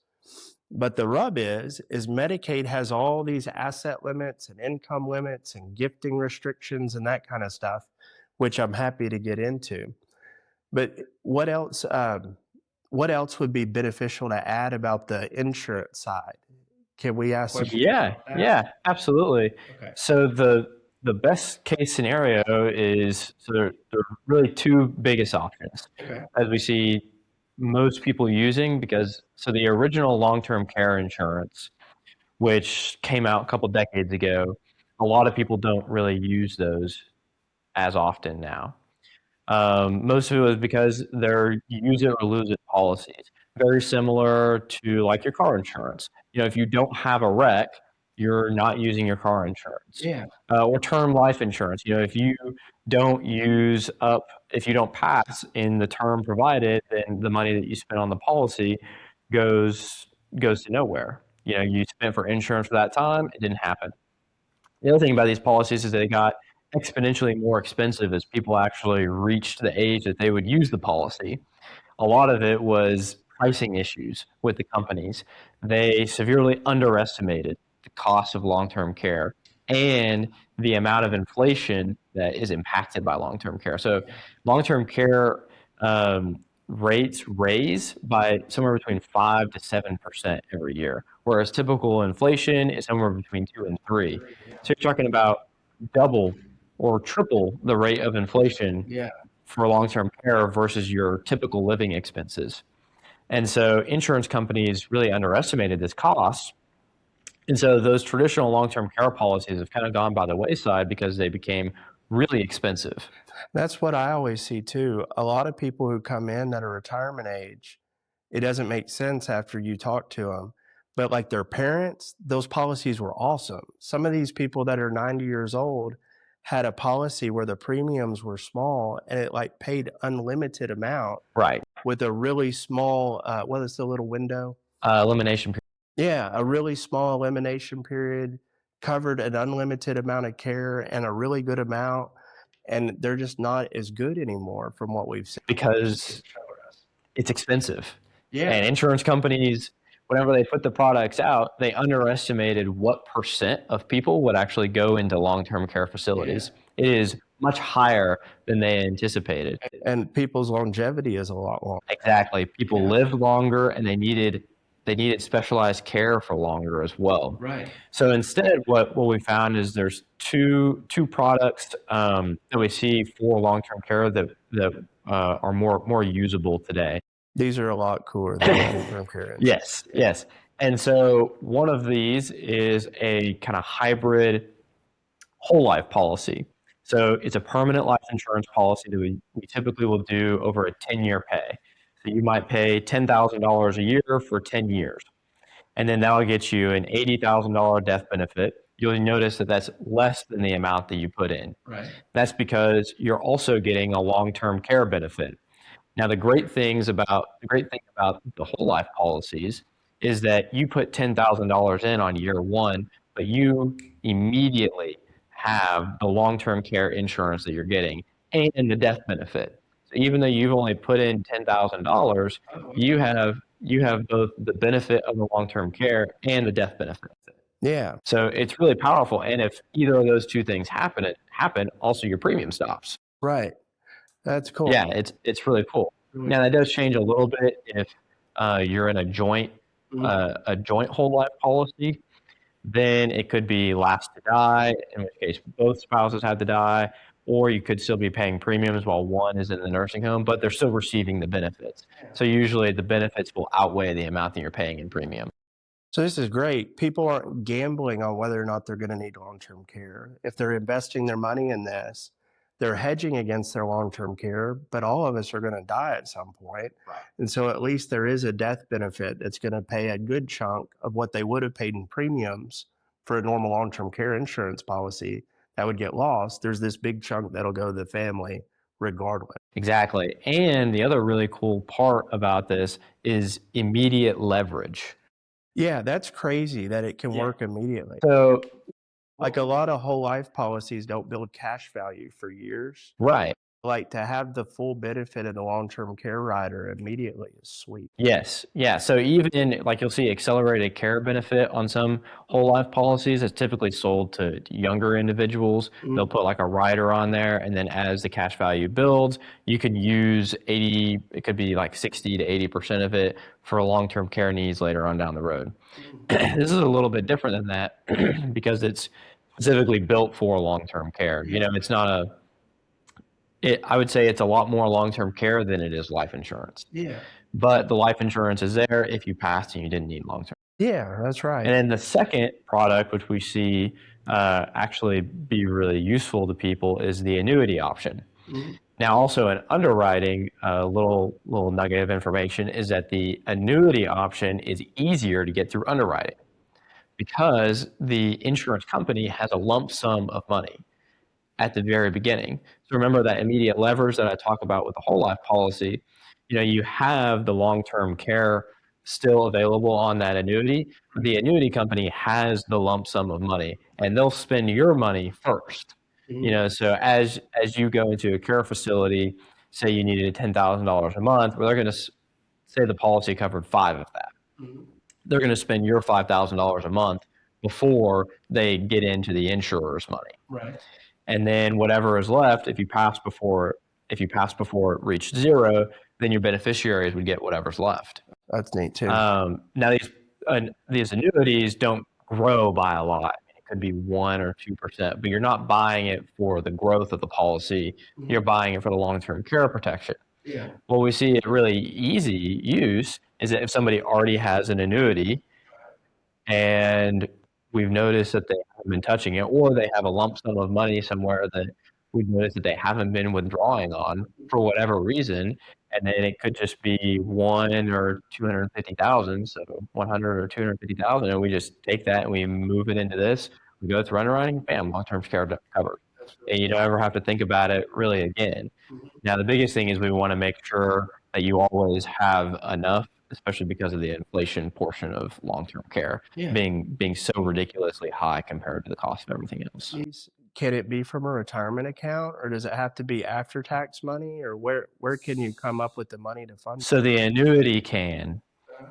But the rub is Medicaid has all these asset limits and income limits and gifting restrictions and that kind of stuff, which I'm happy to get into. But what else? What else would be beneficial to add about the insurance side? Can we ask some questions Yeah, about that? yeah, absolutely. Okay. So the best case scenario is, so there are really two biggest options Okay. as we see most people using, because so the original long-term care insurance, which came out a couple decades ago, a lot of people don't really use those as often now. Most of it was because they're use it or lose it policies, very similar to like your car insurance. If you don't have a wreck, you're not using your car insurance. Yeah. Or term life insurance. If you don't if you don't pass in the term provided, then the money that you spend on the policy goes to nowhere. You spent for insurance for that time, it didn't happen. The other thing about these policies is they got exponentially more expensive as people actually reached the age that they would use the policy. A lot of it was pricing issues with the companies. They severely underestimated the cost of long-term care and the amount of inflation that is impacted by long-term care. So long-term care rates raise by somewhere between 5 to 7% every year, whereas typical inflation is somewhere between 2 and 3. So you're talking about double or triple the rate of inflation Yeah. for long-term care versus your typical living expenses. And so insurance companies really underestimated this cost. And so those traditional long-term care policies have kind of gone by the wayside because they became really expensive. That's what I always see too. A lot of people who come in at a retirement age, it doesn't make sense after you talk to them. But like their parents, those policies were awesome. Some of these people that are 90 years old had a policy where the premiums were small and it like paid unlimited amount Right. with a really small, what is the little window? Elimination period. Yeah, a really small elimination period, covered an unlimited amount of care and a really good amount, and they're just not as good anymore from what we've seen. Because it's expensive. Yeah. And insurance companies, whenever they put the products out, they underestimated what percent of people would actually go into long-term care facilities. It is much higher than they anticipated. And people's longevity is a lot longer. Exactly. People lived longer and they needed specialized care for longer as well. Right. So instead, what we found is there's two products that we see for long-term care that are more usable today. These are a lot cooler than long-term care insurance. Yes. And so one of these is a kind of hybrid whole life policy. So it's a permanent life insurance policy that we typically will do over a 10-year pay. So you might pay $10,000 a year for 10 years. And then that will get you an $80,000 death benefit. You'll notice that that's less than the amount that you put in. Right. That's because you're also getting a long-term care benefit. Now, the great thing about the whole life policies is that you put $10,000 in on year one, but you immediately have the long-term care insurance that you're getting and the death benefit. So even though you've only put in $10,000, you have both the benefit of the long-term care and the death benefit. Yeah. So it's really powerful. And if either of those two things happen, also your premium stops. Right. That's cool. Yeah, it's really cool. Now that does change a little bit if you're in a joint whole life policy. Then it could be last to die, in which case both spouses have to die, or you could still be paying premiums while one is in the nursing home, but they're still receiving the benefits. So usually the benefits will outweigh the amount that you're paying in premium. So this is great. People aren't gambling on whether or not they're going to need long-term care. If they're investing their money in this, they're hedging against their long-term care, but all of us are going to die at some point. Right. And so at least there is a death benefit that's going to pay a good chunk of what they would have paid in premiums for a normal long-term care insurance policy that would get lost. There's this big chunk that'll go to the family regardless. Exactly. And the other really cool part about this is immediate leverage. Yeah, that's crazy that it can work immediately. So like a lot of whole life policies don't build cash value for years. Right. Like to have the full benefit of the long-term care rider immediately is sweet. Yes. Yeah. So even like you'll see accelerated care benefit on some whole life policies, it's typically sold to younger individuals. They'll put like a rider on there. And then as the cash value builds, you could use it could be like 60 to 80% of it for long-term care needs later on down the road. This is a little bit different than that because it's specifically built for long-term care. You know, it's not I would say it's a lot more long-term care than it is life insurance. Yeah. But the life insurance is there if you passed and you didn't need long-term. Yeah, that's right. And then the second product, which we see actually be really useful to people, is the annuity option. Now, also in underwriting, a little nugget of information is that the annuity option is easier to get through underwriting because the insurance company has a lump sum of money at the very beginning. So remember that immediate leverage that I talk about with the whole life policy, you know, you have the long-term care still available on that annuity. The annuity company has the lump sum of money and they'll spend your money first. You know, so as you go into a care facility, say you needed $10,000 a month, well, they're going to say the policy covered 5 of that. They're going to spend your $5,000 a month before they get into the insurer's money. Right. And then whatever is left, if you pass before it reached zero, then your beneficiaries would get whatever's left. That's neat too. Now these annuities don't grow by a lot. It could be 1 or 2%, but you're not buying it for the growth of the policy. You're buying it for the long-term care protection. Yeah. What we see a really easy use is that if somebody already has an annuity and we've noticed that they haven't been touching it, or they have a lump sum of money somewhere that we've noticed that they haven't been withdrawing on for whatever reason, and then it could just be 1 or 250,000, so 100 or 250,000, and we just take that and we move it into this. We go through underwriting, bam, long-term care covered, and you don't ever have to think about it really again. Now, the biggest thing is we want to make sure that you always have enough, especially because of the inflation portion of long-term care being so ridiculously high compared to the cost of everything else. can it be from a retirement account, or does it have to be after tax money, or where can you come up with the money to fund? So the annuity can,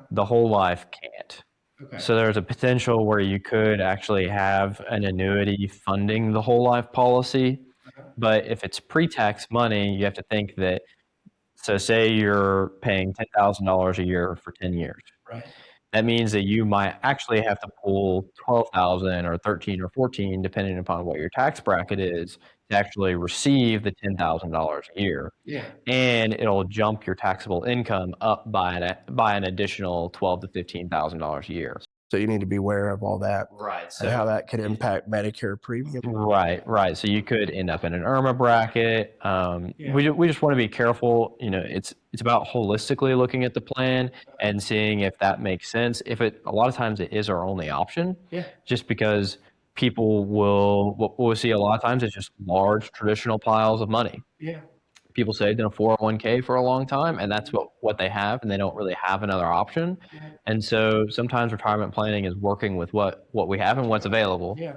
the whole life can't. Okay. So there's a potential where you could actually have an annuity funding the whole life policy. But if it's pre-tax money, you have to think that, so say you're paying $10,000 a year for 10 years. Right. That means that you might actually have to pull 12,000 or 13 or 14, depending upon what your tax bracket is, to actually receive the $10,000 a year. Yeah. And it'll jump your taxable income up by an additional $12,000 to $15,000 a year. So you need to be aware of all that. Right. And how that could impact Medicare premium. Right. So you could end up in an IRMA bracket. We just want to be careful. It's about holistically looking at the plan and seeing if that makes sense. A lot of times it is our only option. Yeah. Just because what we'll see a lot of times is just large traditional piles of money. Yeah. People saved in a 401k for a long time, and that's what they have, and they don't really have another option. And so sometimes retirement planning is working with what we have and what's available. Yeah.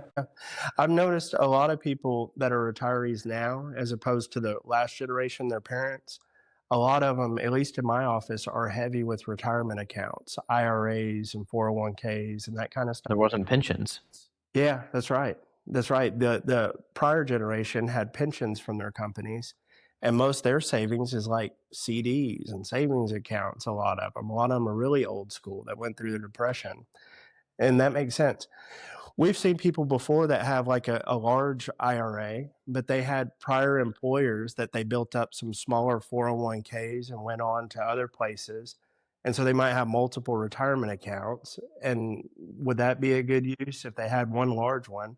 I've noticed a lot of people that are retirees now, as opposed to the last generation, their parents, a lot of them, at least in my office, are heavy with retirement accounts, IRAs and 401ks and that kind of stuff. There wasn't pensions. Yeah, that's right. That's right. The prior generation had pensions from their companies, and most of their savings is like CDs and savings accounts, a lot of them. A lot of them are really old school that went through the Depression, and that makes sense. We've seen people before that have like a large IRA, but they had prior employers that they built up some smaller 401ks and went on to other places. And so they might have multiple retirement accounts. And would that be a good use if they had one large one,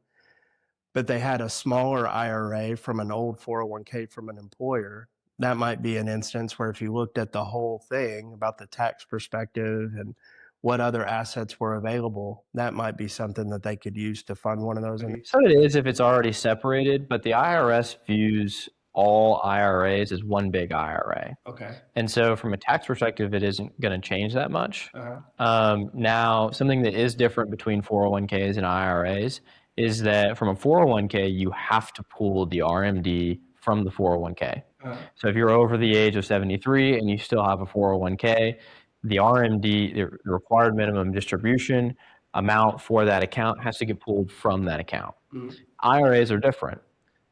but they had a smaller IRA from an old 401k from an employer? That might be an instance where if you looked at the whole thing about the tax perspective and what other assets were available, that might be something that they could use to fund one of those. So it is if it's already separated, but the IRS views all IRAs as one big IRA. Okay. And so from a tax perspective, it isn't going to change that much. Uh-huh. Now, something that is different between 401ks and IRAs is that from a 401k, you have to pull the RMD from the 401k. Uh-huh. So if you're over the age of 73 and you still have a 401k, the RMD, the required minimum distribution amount for that account, has to get pulled from that account. Mm-hmm. IRAs are different.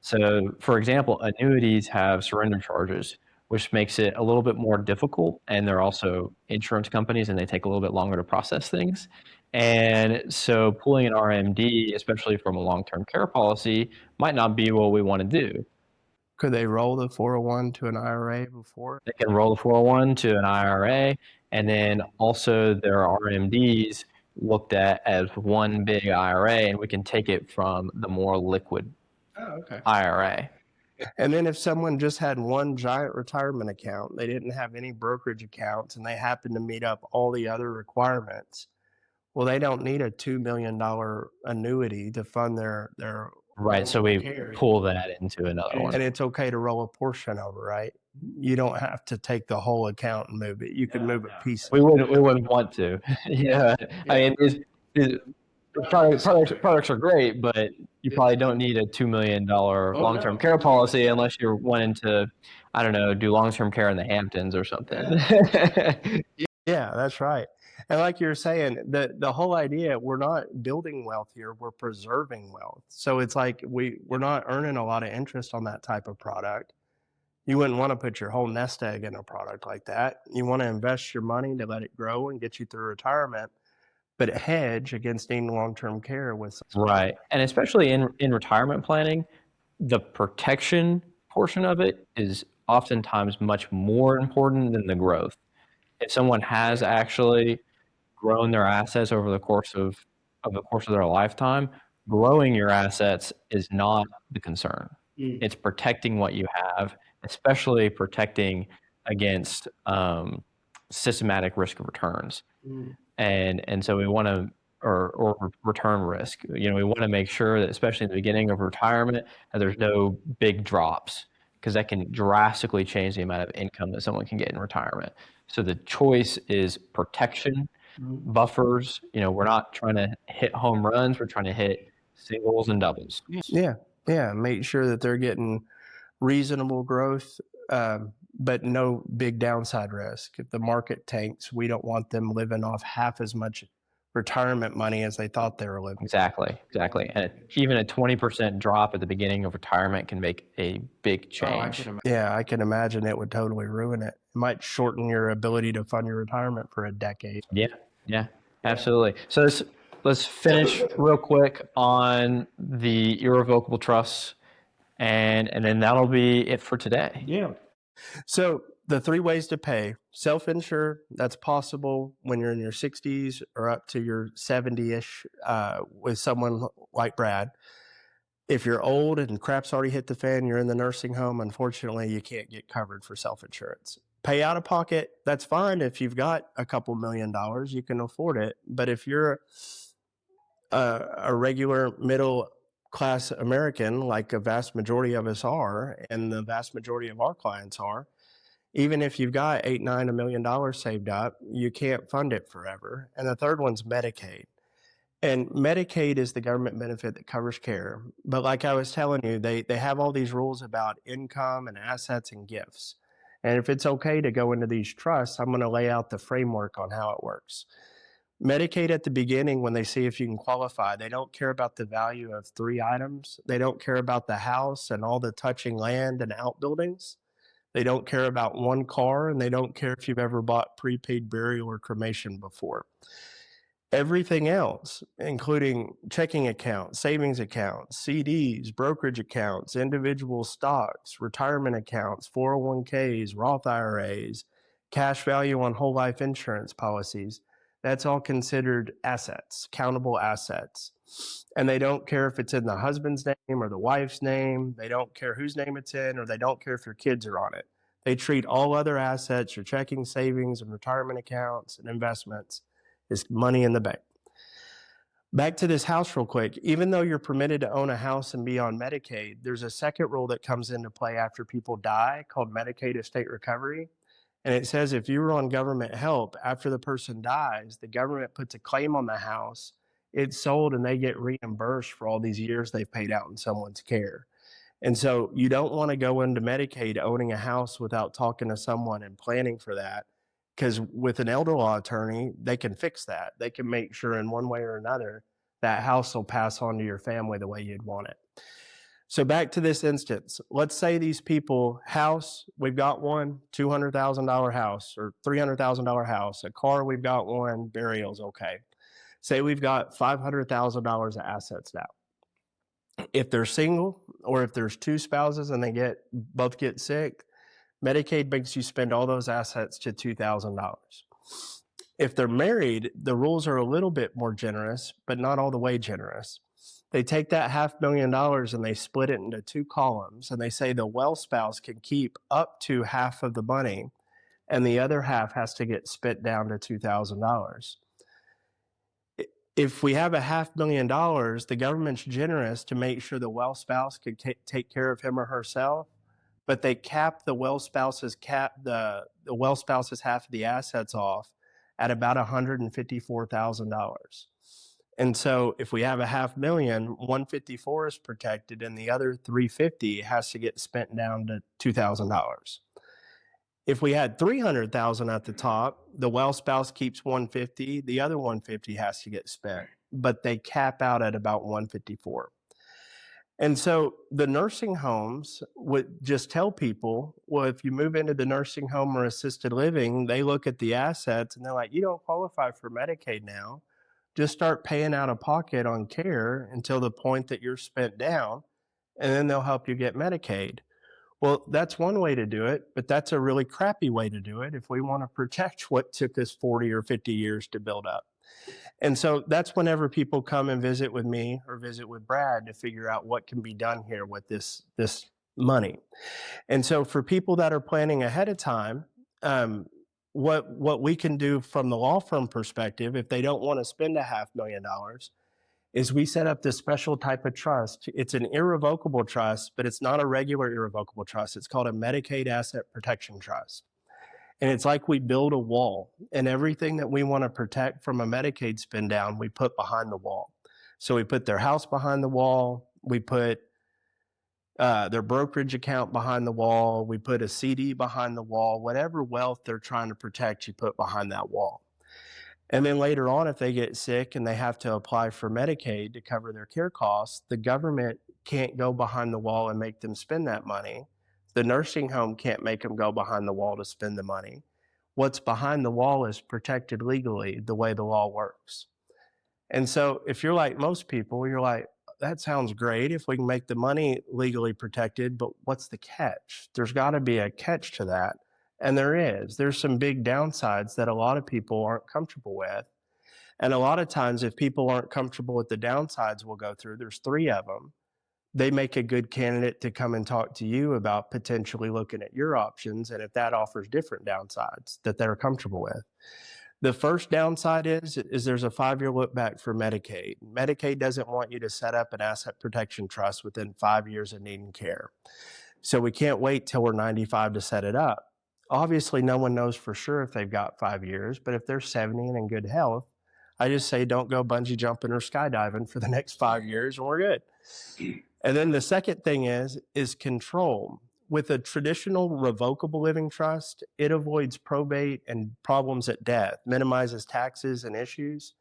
So, for example, annuities have surrender charges, which makes it a little bit more difficult. And they're also insurance companies, and they take a little bit longer to process things. And so pulling an RMD, especially from a long-term care policy, might not be what we want to do. Could they roll the 401 to an IRA before? They can roll the 401 to an IRA, and then also their RMDs looked at as one big IRA, and we can take it from the more liquid IRA. And then if someone just had one giant retirement account, they didn't have any brokerage accounts, and they happened to meet up all the other requirements, well, they don't need a $2 million annuity to fund their Right, so we pull that into another one. And it's okay to roll a portion over, right? You don't have to take the whole account and move it. You can move a piece. We wouldn't want to. Yeah. I mean, products are great, but you probably don't need a $2 million long-term care policy unless you're wanting to, I don't know, do long-term care in the Hamptons or something. Yeah, that's right. And like you're saying, the whole idea, we're not building wealth here, we're preserving wealth. So it's like we're not earning a lot of interest on that type of product. You wouldn't want to put your whole nest egg in a product like that. You want to invest your money to let it grow and get you through retirement, but hedge against needing long-term care with. Right. And especially in retirement planning, the protection portion of it is oftentimes much more important than the growth. If someone has actually grown their assets over the course of their lifetime, growing your assets is not the concern. It's protecting what you have, especially protecting against systematic risk of returns. And so we want to, or return risk. We want to make sure that, especially in the beginning of retirement, that there's no big drops, because that can drastically change the amount of income that someone can get in retirement. So the choice is protection, buffers. We're not trying to hit home runs. We're trying to hit singles and doubles. Yeah. Yeah, make sure that they're getting reasonable growth, but no big downside risk. If the market tanks, we don't want them living off half as much retirement money as they thought they were living. Exactly, exactly. And even a 20% drop at the beginning of retirement can make a big change. Yeah, I can imagine it would totally ruin it. It might shorten your ability to fund your retirement for a decade. Yeah, yeah, absolutely. So let's finish real quick on the irrevocable trusts, and then that'll be it for today. Yeah. So the three ways to pay: self-insure, that's possible when you're in your 60s or up to your 70-ish with someone like Brad. If you're old and crap's already hit the fan, you're in the nursing home, unfortunately, you can't get covered for self-insurance. Pay out of pocket, that's fine. If you've got a couple $1,000,000, you can afford it. But if you're a regular middle class American, like a vast majority of us are, and the vast majority of our clients are, even if you've got 8, 9, $1,000,000 saved up, you can't fund it forever. And the third one's Medicaid. And Medicaid is the government benefit that covers care. But like I was telling you, they have all these rules about income and assets and gifts. And if it's okay to go into these trusts, I'm going to lay out the framework on how it works. Medicaid at the beginning, when they see if you can qualify, they don't care about the value of 3 items. They don't care about the house and all the touching land and outbuildings. They don't care about one car, and they don't care if you've ever bought prepaid burial or cremation before. Everything else, including checking accounts, savings accounts, CDs, brokerage accounts, individual stocks, retirement accounts, 401ks, Roth IRAs, cash value on whole life insurance policies, that's all considered assets, countable assets. And they don't care if it's in the husband's name or the wife's name. They don't care whose name it's in, or they don't care if your kids are on it. They treat all other assets, your checking, savings, and retirement accounts and investments, is money in the bank. Back to this house real quick. Even though you're permitted to own a house and be on Medicaid, there's a second rule that comes into play after people die called Medicaid estate recovery. And it says if you were on government help, after the person dies, the government puts a claim on the house, it's sold, and they get reimbursed for all these years they've paid out in someone's care. And so you don't want to go into Medicaid owning a house without talking to someone and planning for that. Because with an elder law attorney, they can fix that. They can make sure in one way or another that house will pass on to your family the way you'd want it. So back to this instance, let's say these people, house, we've got one, $200,000 house or $300,000 house. A car, we've got one, burial's okay. Say we've got $500,000 of assets now. If they're single, or if there's 2 spouses and they both get sick, Medicaid makes you spend all those assets to $2,000. If they're married, the rules are a little bit more generous, but not all the way generous. They take that $500,000 and they split it into 2 columns, and they say the well spouse can keep up to half of the money, and the other half has to get spit down to $2,000. If we have $500,000, the government's generous to make sure the well spouse can take care of him or herself, but they cap the well spouse's well spouse's half of the assets off at about $154,000. And so if we have $500,000, 154 is protected, and the other 350 has to get spent down to $2,000. If we had 300,000 at the top, the well spouse keeps 150, the other 150 has to get spent, but they cap out at about 154. And so the nursing homes would just tell people, well, if you move into the nursing home or assisted living, they look at the assets and they're like, you don't qualify for Medicaid now. Just start paying out of pocket on care until the point that you're spent down, and then they'll help you get Medicaid. Well, that's one way to do it, but that's a really crappy way to do it if we want to protect what took us 40 or 50 years to build up. And so that's whenever people come and visit with me or visit with Brad to figure out what can be done here with this money. And so for people that are planning ahead of time, what we can do from the law firm perspective, if they don't want to spend $500,000, is we set up this special type of trust. It's an irrevocable trust, but it's not a regular irrevocable trust. It's called a Medicaid Asset Protection Trust. And it's like we build a wall, and everything that we want to protect from a Medicaid spin down, we put behind the wall. So we put their house behind the wall. We put their brokerage account behind the wall. We put a CD behind the wall. Whatever wealth they're trying to protect, you put behind that wall. And then later on, if they get sick and they have to apply for Medicaid to cover their care costs, the government can't go behind the wall and make them spend that money. The nursing home can't make them go behind the wall to spend the money. What's behind the wall is protected legally, the way the law works. And so if you're like most people, you're like, that sounds great if we can make the money legally protected, but what's the catch? There's got to be a catch to that. And there is. There's some big downsides that a lot of people aren't comfortable with. And a lot of times, if people aren't comfortable with the downsides we'll go through, there's 3 of them. They make a good candidate to come and talk to you about potentially looking at your options, and if that offers different downsides that they're comfortable with. The first downside is there's a 5-year look back for Medicaid. Medicaid doesn't want you to set up an asset protection trust within 5 years of needing care. So we can't wait till we're 95 to set it up. Obviously, no one knows for sure if they've got 5 years, but if they're 70 and in good health, I just say don't go bungee jumping or skydiving for the next 5 years and we're good. And then the second thing is control. With a traditional revocable living trust, it avoids probate and problems at death, minimizes taxes and issues.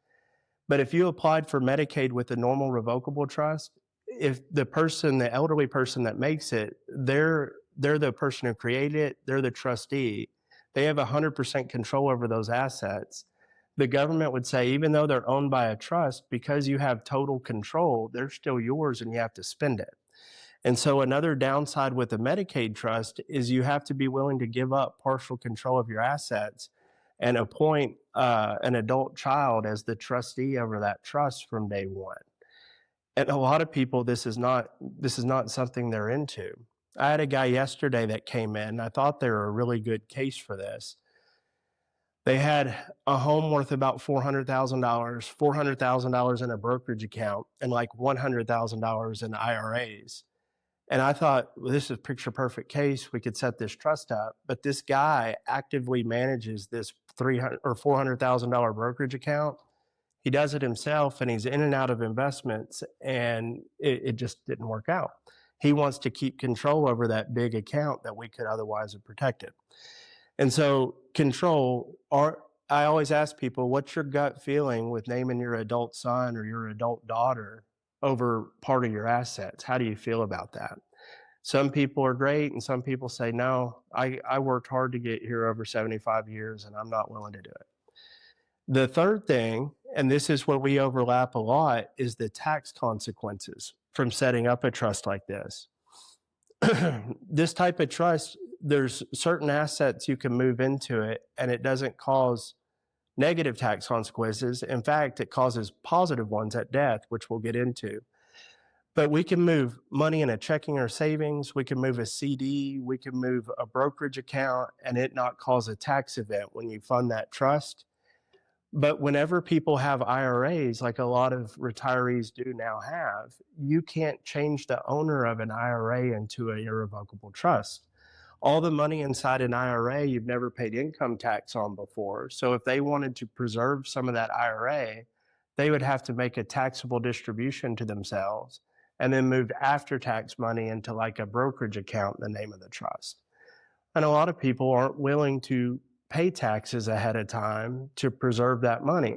But if you applied for Medicaid with a normal revocable trust, if the elderly person that makes it, they're the person who created it, they're the trustee, they have 100% control over those assets. The government would say, even though they're owned by a trust, because you have total control, they're still yours and you have to spend it. And so another downside with a Medicaid trust is you have to be willing to give up partial control of your assets and appoint an adult child as the trustee over that trust from day one. And a lot of people, this is not something they're into. I had a guy yesterday that came in. I thought they were a really good case for this. They had a home worth about $400,000, $400,000 in a brokerage account, and like $100,000 in IRAs. And I thought, well, this is a picture perfect case. We could set this trust up. But this guy actively manages this $300,000 or $400,000 brokerage account. He does it himself, and he's in and out of investments, and it just didn't work out. He wants to keep control over that big account that we could otherwise have protected. And so control, I always ask people, what's your gut feeling with naming your adult son or your adult daughter over part of your assets? How do you feel about that? Some people are great, and some people say, no, I worked hard to get here over 75 years, and I'm not willing to do it. The third thing, and this is where we overlap a lot, is the tax consequences from setting up a trust like this. This type of trust, there's certain assets you can move into it, and it doesn't cause negative tax consequences. In fact, it causes positive ones at death, which we'll get into. But we can move money in a checking or savings, we can move a CD, we can move a brokerage account, and it not cause a tax event when you fund that trust. But whenever people have IRAs, like a lot of retirees do now have, you can't change the owner of an IRA into an irrevocable trust. All the money inside an IRA you've never paid income tax on before. So if they wanted to preserve some of that IRA, they would have to make a taxable distribution to themselves and then move after-tax money into like a brokerage account in the name of the trust. And a lot of people aren't willing to pay taxes ahead of time to preserve that money.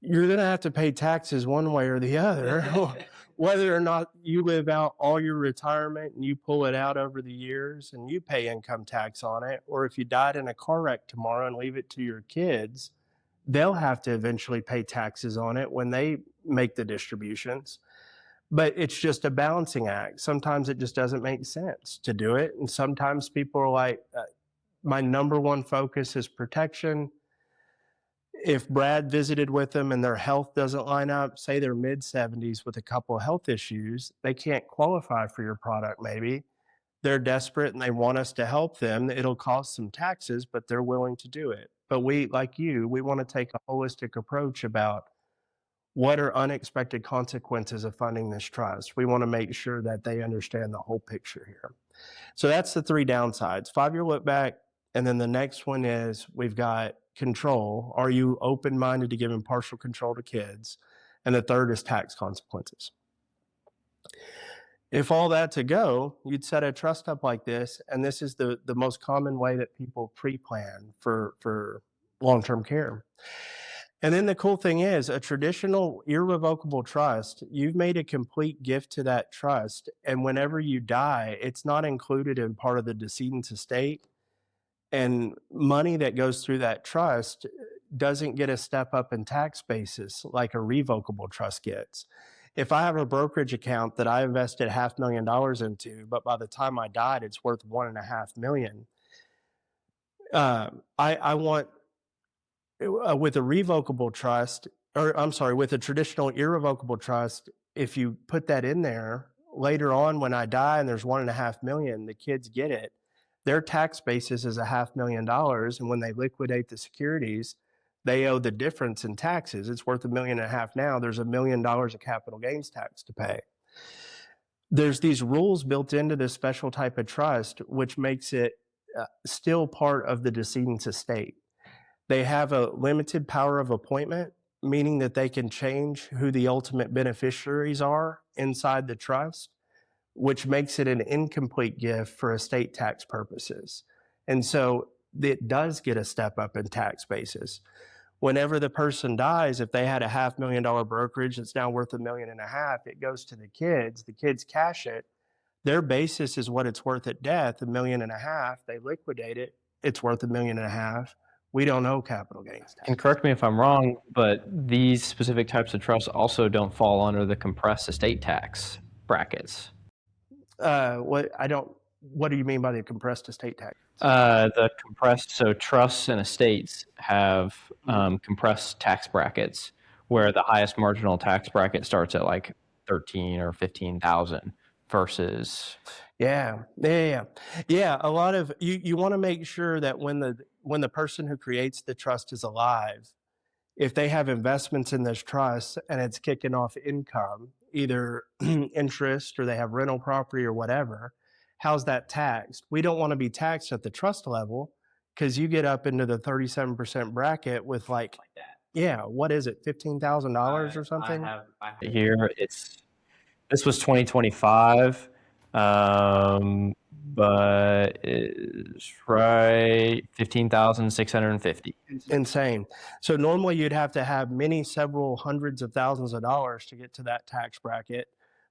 You're going to have to pay taxes one way or the other, whether or not you live out all your retirement and you pull it out over the years and you pay income tax on it, or if you died in a car wreck tomorrow and leave it to your kids, they'll have to eventually pay taxes on it when they make the distributions. But it's just a balancing act. Sometimes it just doesn't make sense to do it. And sometimes people are like, my number one focus is protection. If Brad visited with them and their health doesn't line up, say they're mid-70s with a couple of health issues, they can't qualify for your product maybe. They're desperate and they want us to help them. It'll cost some taxes, but they're willing to do it. But we, like you, we want to take a holistic approach about what are unexpected consequences of funding this trust. We want to make sure that they understand the whole picture here. So that's the 3 downsides: 5-year look back, and then the next one is we've got control. Are you open-minded to giving partial control to kids? And the third is tax consequences. If all that to go, you'd set a trust up like this, and this is the most common way that people pre-plan for long-term care. And then the cool thing is, a traditional irrevocable trust, you've made a complete gift to that trust, and whenever you die, it's not included in part of the decedent's estate, and money that goes through that trust doesn't get a step up in tax basis like a revocable trust gets. If I have a brokerage account that I invested $500,000 into, but by the time I died, it's worth 1.5 million, I want with a revocable trust, or I'm sorry, with a traditional irrevocable trust, if you put that in there later on when I die and there's 1.5 million, the kids get it. Their tax basis is $500,000, and when they liquidate the securities, they owe the difference in taxes. It's worth $1.5 million now. There's $1 million of capital gains tax to pay. There's these rules built into this special type of trust, which makes it still part of the decedent's estate. They have a limited power of appointment, meaning that they can change who the ultimate beneficiaries are inside the trust, which makes it an incomplete gift for estate tax purposes. And so it does get a step up in tax basis. Whenever the person dies, if they had a $500,000 brokerage that's now worth $1.5 million, it goes to the kids cash it. Their basis is what it's worth at death, $1.5 million. They liquidate it, it's worth $1.5 million. We don't owe capital gains tax. And correct me if I'm wrong, but these specific types of trusts also don't fall under the compressed estate tax brackets. What do you mean by the compressed estate tax? So trusts and estates have compressed tax brackets where the highest marginal tax bracket starts at like 13 or 15,000 versus. Yeah. A lot of you want to make sure that when the person who creates the trust is alive, if they have investments in this trust and it's kicking off income, either interest or they have rental property or whatever, how's that taxed? We don't want to be taxed at the trust level because you get up into the 37% bracket with like that. Yeah, what is it, $15,000 or something? I have here. This was 2025. But it's right 15,650. Insane. So normally you'd have to have several hundreds of thousands of dollars to get to that tax bracket.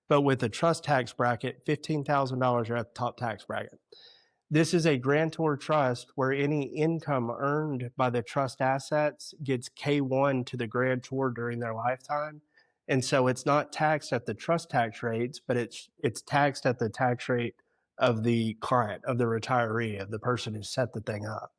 But with the trust tax bracket, $15,000 are at the top tax bracket. This is a grantor trust where any income earned by the trust assets gets K1 to the grantor during their lifetime. And so it's not taxed at the trust tax rates, but it's taxed at the tax rate of the client, of the retiree, of the person who set the thing up.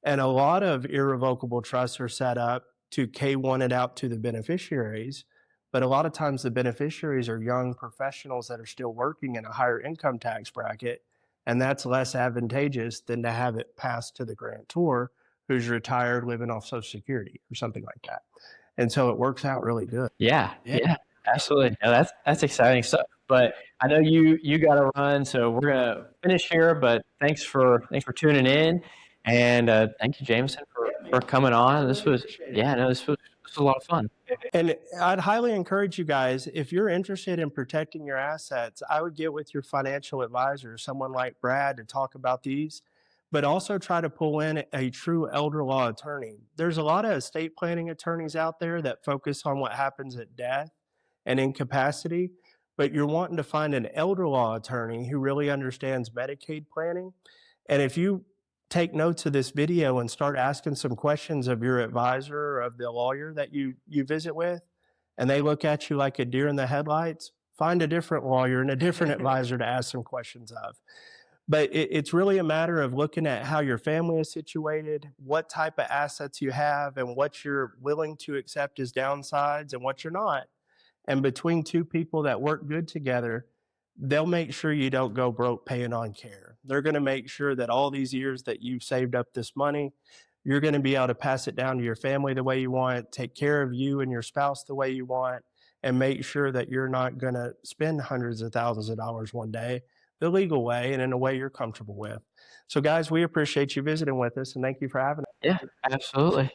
And a lot of irrevocable trusts are set up to K1 it out to the beneficiaries, but a lot of times the beneficiaries are young professionals that are still working in a higher income tax bracket, and that's less advantageous than to have it passed to the grantor who's retired living off Social Security or something like that. And so it works out really good. Yeah, absolutely. No, that's exciting stuff. But I know you got to run, so we're gonna finish here. But thanks for tuning in, and thank you, Jamison, for coming on. This was this was a lot of fun. And I'd highly encourage you guys, if you're interested in protecting your assets, I would get with your financial advisor, someone like Brad, to talk about these. But also try to pull in a true elder law attorney. There's a lot of estate planning attorneys out there that focus on what happens at death and incapacity, but you're wanting to find an elder law attorney who really understands Medicaid planning. And if you take notes of this video and start asking some questions of your advisor or of the lawyer that you visit with, and they look at you like a deer in the headlights, find a different lawyer and a different advisor to ask some questions of. But it's really a matter of looking at how your family is situated, what type of assets you have, and what you're willing to accept as downsides and what you're not. And between two people that work good together, they'll make sure you don't go broke paying on care. They're going to make sure that all these years that you've saved up this money, you're going to be able to pass it down to your family the way you want, take care of you and your spouse the way you want, and make sure that you're not going to spend hundreds of thousands of dollars one day the legal way and in a way you're comfortable with. So guys, we appreciate you visiting with us, and thank you for having us. Yeah, absolutely.